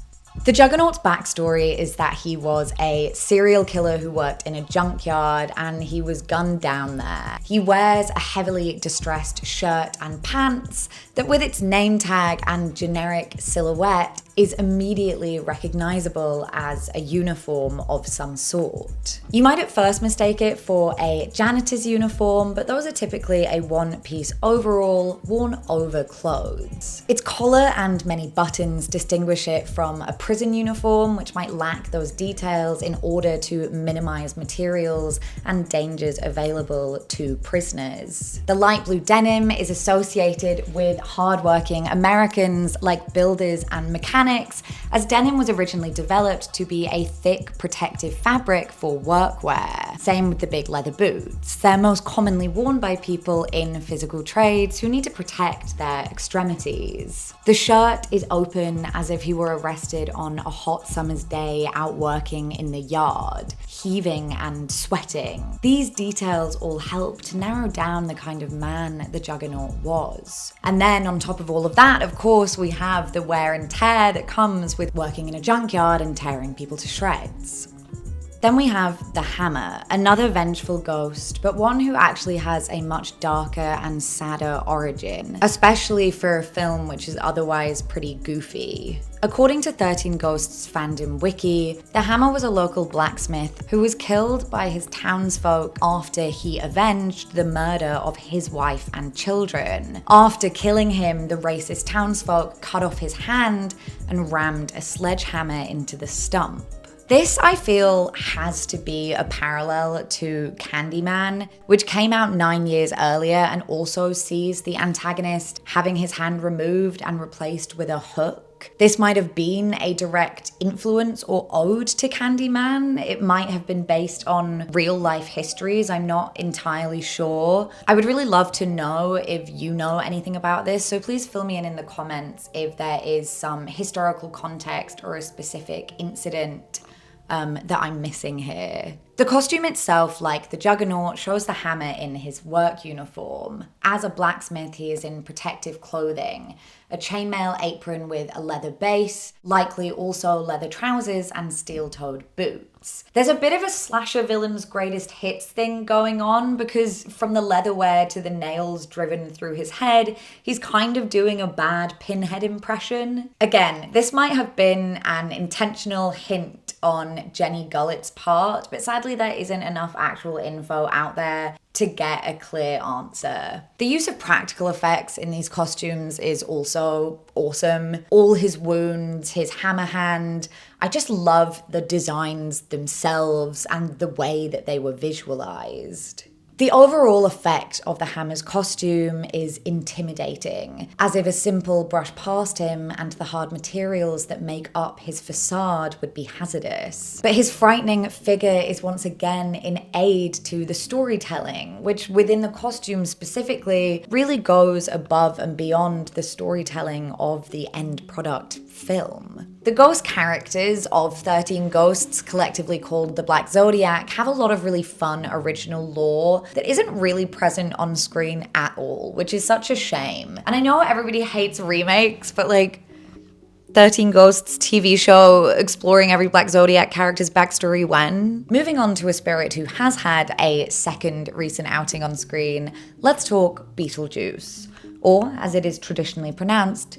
The Juggernaut's backstory is that he was a serial killer who worked in a junkyard and he was gunned down there. He wears a heavily distressed shirt and pants that, with its name tag and generic silhouette, is immediately recognizable as a uniform of some sort. You might at first mistake it for a janitor's uniform, but those are typically a one-piece overall worn over clothes. Its collar and many buttons distinguish it from a prison uniform, which might lack those details in order to minimize materials and dangers available to prisoners. The light blue denim is associated with hardworking Americans like builders and mechanics, as denim was originally developed to be a thick, protective fabric for workwear. Same with the big leather boots. They're most commonly worn by people in physical trades who need to protect their extremities. The shirt is open as if he were arrested on a hot summer's day out working in the yard, heaving and sweating. These details all help to narrow down the kind of man the Juggernaut was. And then on top of all of that, of course, we have the wear and tear that comes with working in a junkyard and tearing people to shreds. Then we have the Hammer, another vengeful ghost, but one who actually has a much darker and sadder origin, especially for a film which is otherwise pretty goofy. According to 13 Ghosts fandom wiki, the Hammer was a local blacksmith who was killed by his townsfolk after he avenged the murder of his wife and children. After killing him, the racist townsfolk cut off his hand and rammed a sledgehammer into the stump. This, I feel, has to be a parallel to Candyman, which came out 9 years earlier and also sees the antagonist having his hand removed and replaced with a hook. This might have been a direct influence or ode to Candyman. It might have been based on real life histories. I'm not entirely sure. I would really love to know if you know anything about this, so please fill me in the comments if there is some historical context or a specific incident that I'm missing here. The costume itself, like the Juggernaut, shows the Hammer in his work uniform. As a blacksmith, he is in protective clothing, a chainmail apron with a leather base, likely also leather trousers and steel-toed boots. There's a bit of a slasher villain's greatest hits thing going on, because from the leatherwear to the nails driven through his head, he's kind of doing a bad Pinhead impression. Again, this might have been an intentional hint on Jenny Gullett's part, but sadly there isn't enough actual info out there to get a clear answer. The use of practical effects in these costumes is also awesome. All his wounds, his hammer hand, I just love the designs themselves and the way that they were visualized. The overall effect of the Hammer's costume is intimidating, as if a simple brush past him and the hard materials that make up his facade would be hazardous. But his frightening figure is once again in aid to the storytelling, which within the costume specifically really goes above and beyond the storytelling of the end product film. The ghost characters of 13 Ghosts, collectively called the Black Zodiac, have a lot of really fun original lore that isn't really present on screen at all, which is such a shame. And I know everybody hates remakes, but like 13 Ghosts TV show exploring every Black Zodiac character's backstory when. Moving on to a spirit who has had a second recent outing on screen, let's talk Beetlejuice, or as it is traditionally pronounced,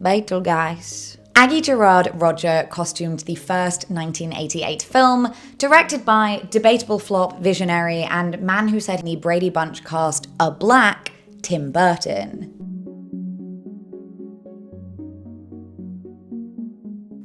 Betelgeuse. Aggie Gerard Roger costumed the first 1988 film, directed by debatable flop visionary and man who said the Brady Bunch cast a black Tim Burton.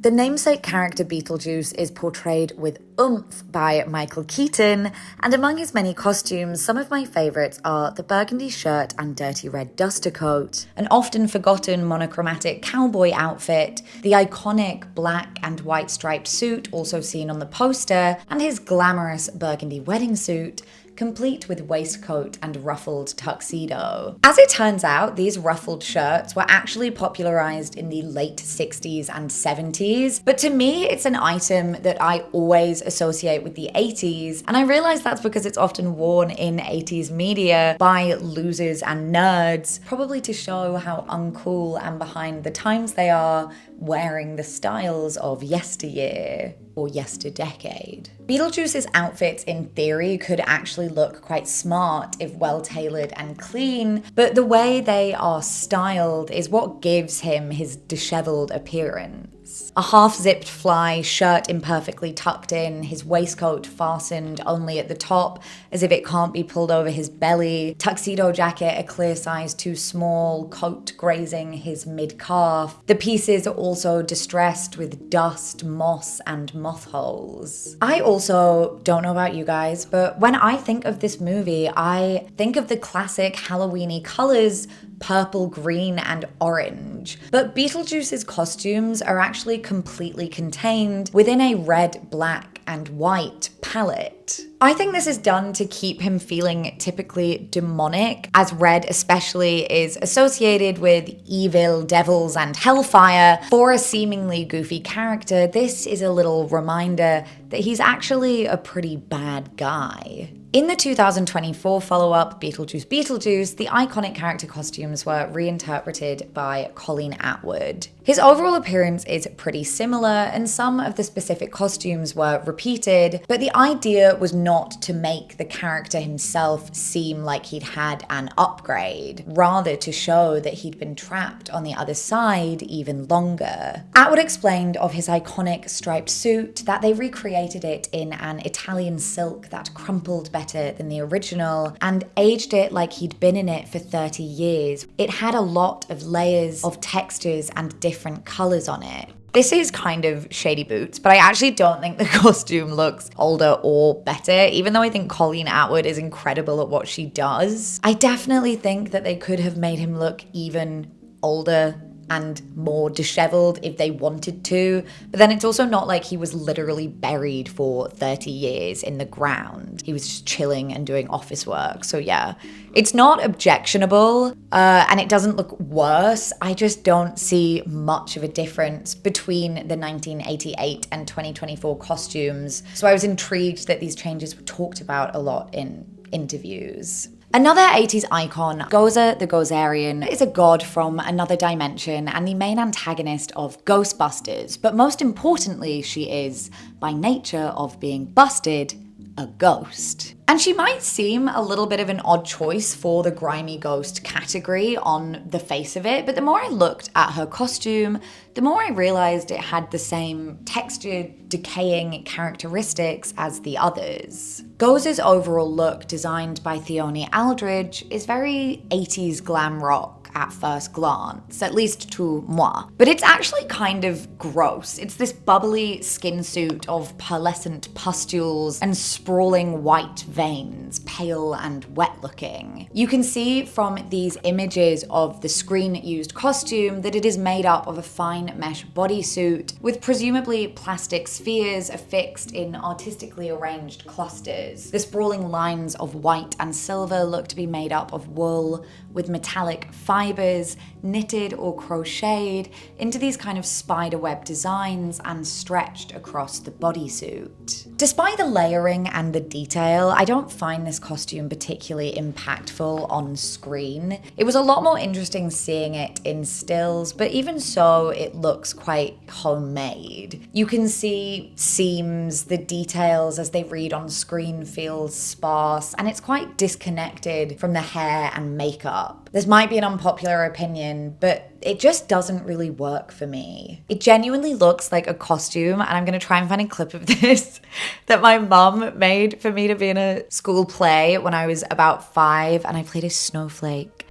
The namesake character Beetlejuice is portrayed with oomph by Michael Keaton, and among his many costumes, some of my favourites are the burgundy shirt and dirty red duster coat, an often forgotten monochromatic cowboy outfit, the iconic black and white striped suit also seen on the poster, and his glamorous burgundy wedding suit, complete with waistcoat and ruffled tuxedo. As it turns out, these ruffled shirts were actually popularized in the late 60s and 70s, but to me, it's an item that I always associate with the 80s, and I realize that's because it's often worn in 80s media by losers and nerds, probably to show how uncool and behind the times they are wearing the styles of yesteryear or yesterdecade. Beetlejuice's outfits in theory could actually look quite smart if well tailored and clean, but the way they are styled is what gives him his disheveled appearance. A half-zipped fly, shirt imperfectly tucked in, his waistcoat fastened only at the top as if it can't be pulled over his belly, tuxedo jacket a clear size too small, coat grazing his mid-calf. The pieces are also distressed with dust, moss, and moth holes. I also don't know about you guys, but when I think of this movie, I think of the classic Halloween-y colors, purple, green, and orange. But Beetlejuice's costumes are actually completely contained within a red, black, and white palette. I think this is done to keep him feeling typically demonic, as red especially is associated with evil, devils, and hellfire. For a seemingly goofy character, this is a little reminder that he's actually a pretty bad guy. In the 2024 follow-up, Beetlejuice Beetlejuice, the iconic character costumes were reinterpreted by Colleen Atwood. His overall appearance is pretty similar, and some of the specific costumes were repeated, but the idea was not to make the character himself seem like he'd had an upgrade, rather to show that he'd been trapped on the other side even longer. Atwood explained of his iconic striped suit that they recreated it in an Italian silk that crumpled better than the original and aged it like he'd been in it for 30 years. It had a lot of layers of textures and different colors on it. This is kind of shady boots, but I actually don't think the costume looks older or better, even though I think Colleen Atwood is incredible at what she does. I definitely think that they could have made him look even older and more disheveled if they wanted to, but then it's also not like he was literally buried for 30 years in the ground. He was just chilling and doing office work, so yeah. It's not objectionable, and it doesn't look worse. I just don't see much of a difference between the 1988 and 2024 costumes, so I was intrigued that these changes were talked about a lot in interviews. Another 80s icon, Gozer the Gozerian, is a god from another dimension and the main antagonist of Ghostbusters, but most importantly, she is, by nature of being busted, a ghost. And she might seem a little bit of an odd choice for the grimy ghost category on the face of it, but the more I looked at her costume, the more I realized it had the same textured, decaying characteristics as the others. Ghouls' overall look, designed by Theoni Aldridge, is very 80s glam rock at first glance, at least to moi. But it's actually kind of gross. It's this bubbly skin suit of pearlescent pustules and sprawling white veins, pale and wet looking. You can see from these images of the screen-used costume that it is made up of a fine mesh bodysuit with presumably plastic spheres affixed in artistically arranged clusters. The sprawling lines of white and silver look to be made up of wool with metallic fibers knitted or crocheted into these kind of spiderweb designs and stretched across the bodysuit. Despite the layering and the detail, I don't find this costume particularly impactful on screen. It was a lot more interesting seeing it in stills, but even so, it looks quite homemade. You can see seams, the details as they read on screen feel sparse, and it's quite disconnected from the hair and makeup. This might be an unpopular opinion, but it just doesn't really work for me. It genuinely looks like a costume, and I'm gonna try and find a clip of this that my mum made for me to be in a school play when I was about 5, and I played a snowflake.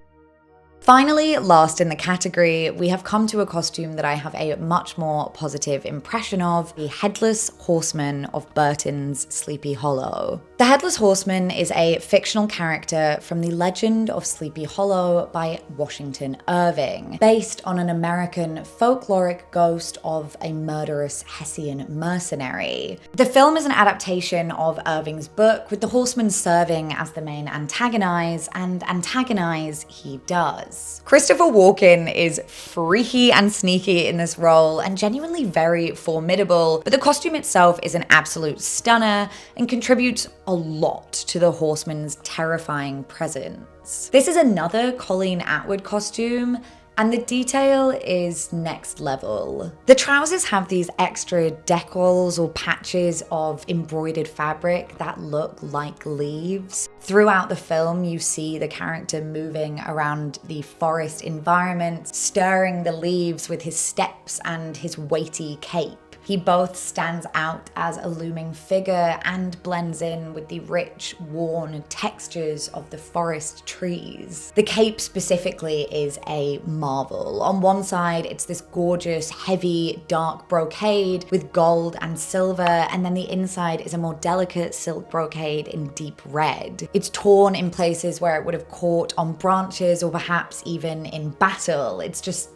Finally, last in the category, we have come to a costume that I have a much more positive impression of, the Headless Horseman of Burton's Sleepy Hollow. The Headless Horseman is a fictional character from the Legend of Sleepy Hollow by Washington Irving, based on an American folkloric ghost of a murderous Hessian mercenary. The film is an adaptation of Irving's book, with the horseman serving as the main antagonize, and antagonize he does. Christopher Walken is freaky and sneaky in this role and genuinely very formidable, but the costume itself is an absolute stunner and contributes a lot to the horseman's terrifying presence. This is another Colleen Atwood costume, and the detail is next level. The trousers have these extra decals or patches of embroidered fabric that look like leaves. Throughout the film, you see the character moving around the forest environment, stirring the leaves with his steps and his weighty cape. He both stands out as a looming figure and blends in with the rich, worn textures of the forest trees. The cape specifically is a marvel. On one side, it's this gorgeous, heavy, dark brocade with gold and silver, and then the inside is a more delicate silk brocade in deep red. It's torn in places where it would have caught on branches or perhaps even in battle. It's just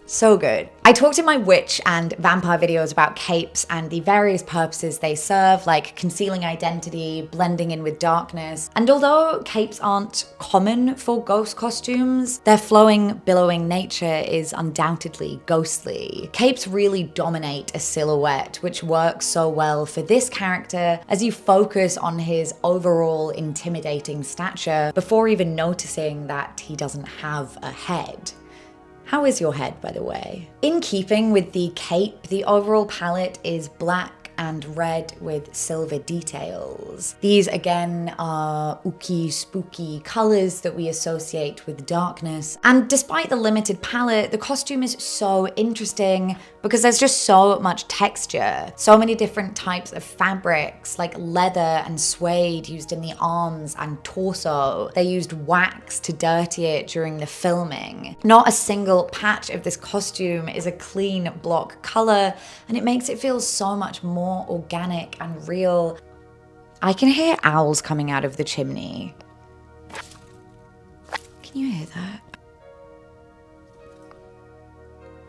so good. I talked in my witch and vampire videos about capes and the various purposes they serve, like concealing identity, blending in with darkness. And although capes aren't common for ghost costumes, their flowing, billowing nature is undoubtedly ghostly. Capes really dominate a silhouette, which works so well for this character as you focus on his overall intimidating stature before even noticing that he doesn't have a head. How is your head, by the way? In keeping with the cape, the overall palette is black and red with silver details. These again are ooky, spooky colors that we associate with darkness. And despite the limited palette, the costume is so interesting because there's just so much texture. So many different types of fabrics like leather and suede used in the arms and torso. They used wax to dirty it during the filming. Not a single patch of this costume is a clean block color, and it makes it feel so much more organic and real. I can hear owls coming out of the chimney. Can you hear that?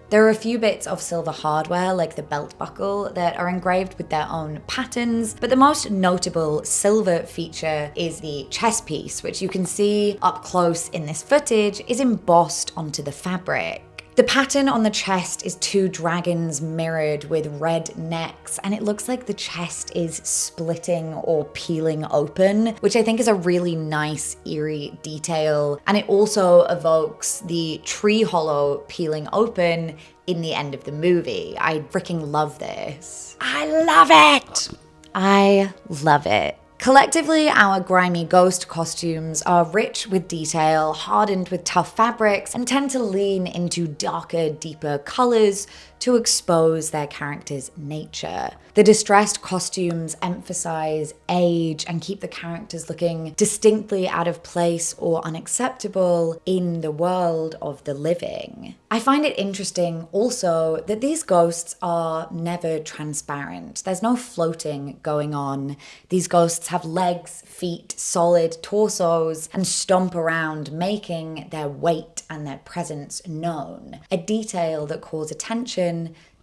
There are a few bits of silver hardware, like the belt buckle, that are engraved with their own patterns, but the most notable silver feature is the chest piece, which you can see up close in this footage is embossed onto the fabric. The pattern on the chest is two dragons mirrored with red necks, and it looks like the chest is splitting or peeling open, which I think is a really nice, eerie detail. And it also evokes the tree hollow peeling open in the end of the movie. I freaking love this. I love it! I love it. Collectively, our grimy ghost costumes are rich with detail, hardened with tough fabrics, and tend to lean into darker, deeper colors to expose their character's nature. The distressed costumes emphasize age and keep the characters looking distinctly out of place or unacceptable in the world of the living. I find it interesting also that these ghosts are never transparent. There's no floating going on. These ghosts have legs, feet, solid torsos, and stomp around, making their weight and their presence known, a detail that calls attention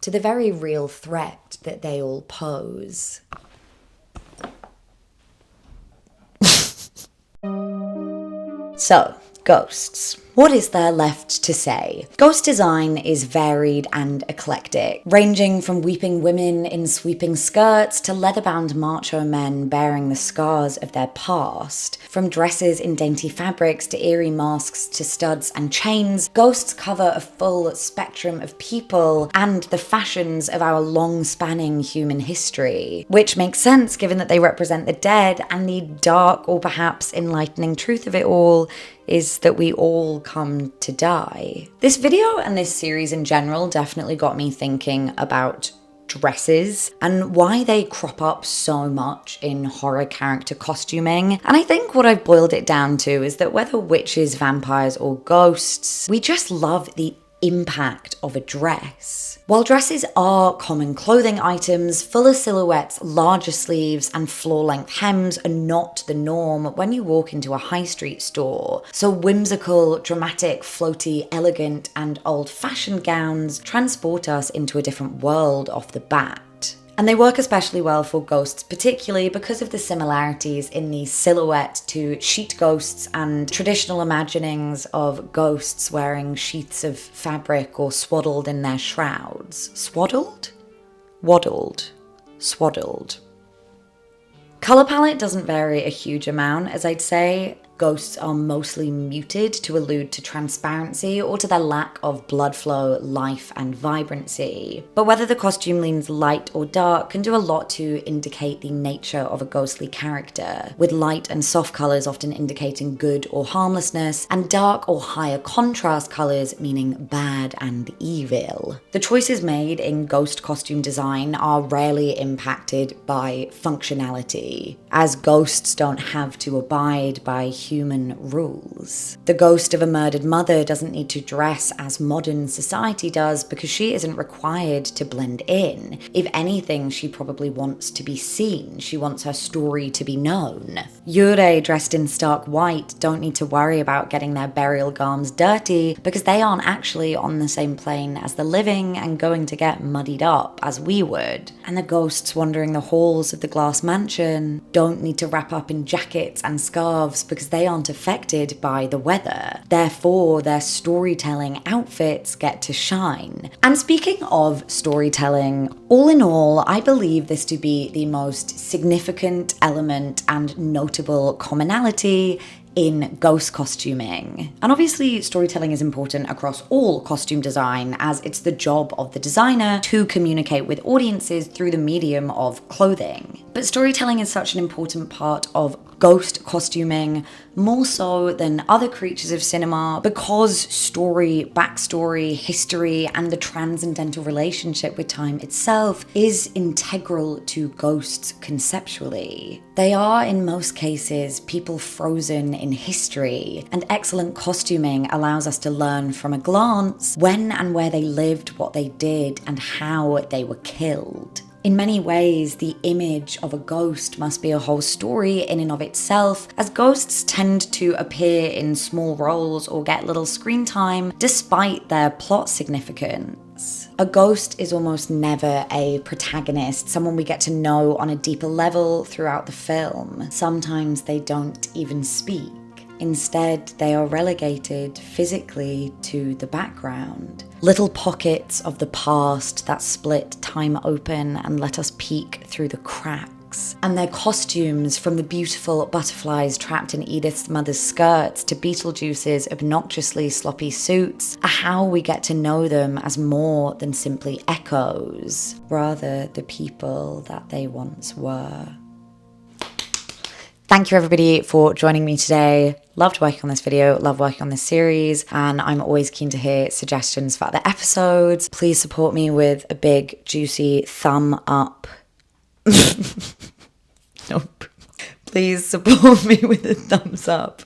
to the very real threat that they all pose. So, ghosts. What is there left to say? Ghost design is varied and eclectic, ranging from weeping women in sweeping skirts to leather-bound macho men bearing the scars of their past. From dresses in dainty fabrics to eerie masks to studs and chains, ghosts cover a full spectrum of people and the fashions of our long-spanning human history, which makes sense given that they represent the dead, and the dark or perhaps enlightening truth of it all is that we all come to die. This video and this series in general definitely got me thinking about dresses and why they crop up so much in horror character costuming. And I think what I've boiled it down to is that whether witches, vampires, or ghosts, we just love the impact of a dress. While dresses are common clothing items, fuller silhouettes, larger sleeves, and floor-length hems are not the norm when you walk into a high street store. So whimsical, dramatic, floaty, elegant, and old-fashioned gowns transport us into a different world off the bat. And they work especially well for ghosts, particularly because of the similarities in the silhouette to sheet ghosts and traditional imaginings of ghosts wearing sheaths of fabric or swaddled in their shrouds. Swaddled? Waddled. Swaddled. Colour palette doesn't vary a huge amount, as I'd say. Ghosts are mostly muted to allude to transparency or to their lack of blood flow, life, and vibrancy. But whether the costume leans light or dark can do a lot to indicate the nature of a ghostly character, with light and soft colours often indicating good or harmlessness, and dark or higher contrast colours meaning bad and evil. The choices made in ghost costume design are rarely impacted by functionality, as ghosts don't have to abide by human rules. The ghost of a murdered mother doesn't need to dress as modern society does because she isn't required to blend in. If anything, she probably wants to be seen. She wants her story to be known. Yurei dressed in stark white don't need to worry about getting their burial garms dirty because they aren't actually on the same plane as the living and going to get muddied up as we would. And the ghosts wandering the halls of the glass mansion don't need to wrap up in jackets and scarves because they aren't affected by the weather. Therefore, their storytelling outfits get to shine. And speaking of storytelling, all in all, I believe this to be the most significant element and notable commonality in ghost costuming. And obviously storytelling is important across all costume design, as it's the job of the designer to communicate with audiences through the medium of clothing. But storytelling is such an important part of ghost costuming, more so than other creatures of cinema, because story, backstory, history, and the transcendental relationship with time itself is integral to ghosts conceptually. They are, in most cases, people frozen in history, and excellent costuming allows us to learn from a glance when and where they lived, what they did, and how they were killed. In many ways, the image of a ghost must be a whole story in and of itself, as ghosts tend to appear in small roles or get little screen time despite their plot significance. A ghost is almost never a protagonist, someone we get to know on a deeper level throughout the film. Sometimes they don't even speak. Instead, they are relegated physically to the background. Little pockets of the past that split time open and let us peek through the cracks. looks, and their costumes, from the beautiful butterflies trapped in Edith's mother's skirts to Beetlejuice's obnoxiously sloppy suits, are how we get to know them as more than simply echoes, rather the people that they once were. Thank you everybody for joining me today. Loved working on this video, love working on this series, and I'm always keen to hear suggestions for other episodes. Please support me with a big, juicy thumb up. Nope. Please support me with a thumbs up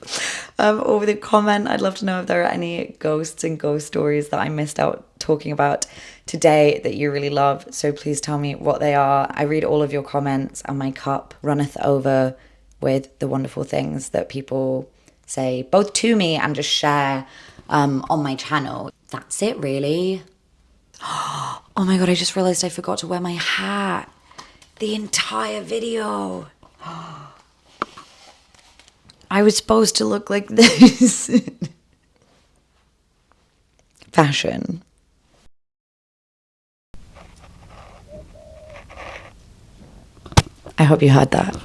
or with a comment. I'd love to know if there are any ghosts and ghost stories that I missed out talking about today that you really love. So please tell me what they are. I read all of your comments and my cup runneth over with the wonderful things that people say, both to me and just share on my channel. That's it, really. Oh my God, I just realized I forgot to wear my hat the entire video. I was supposed to look like this. Fashion. I hope you heard that.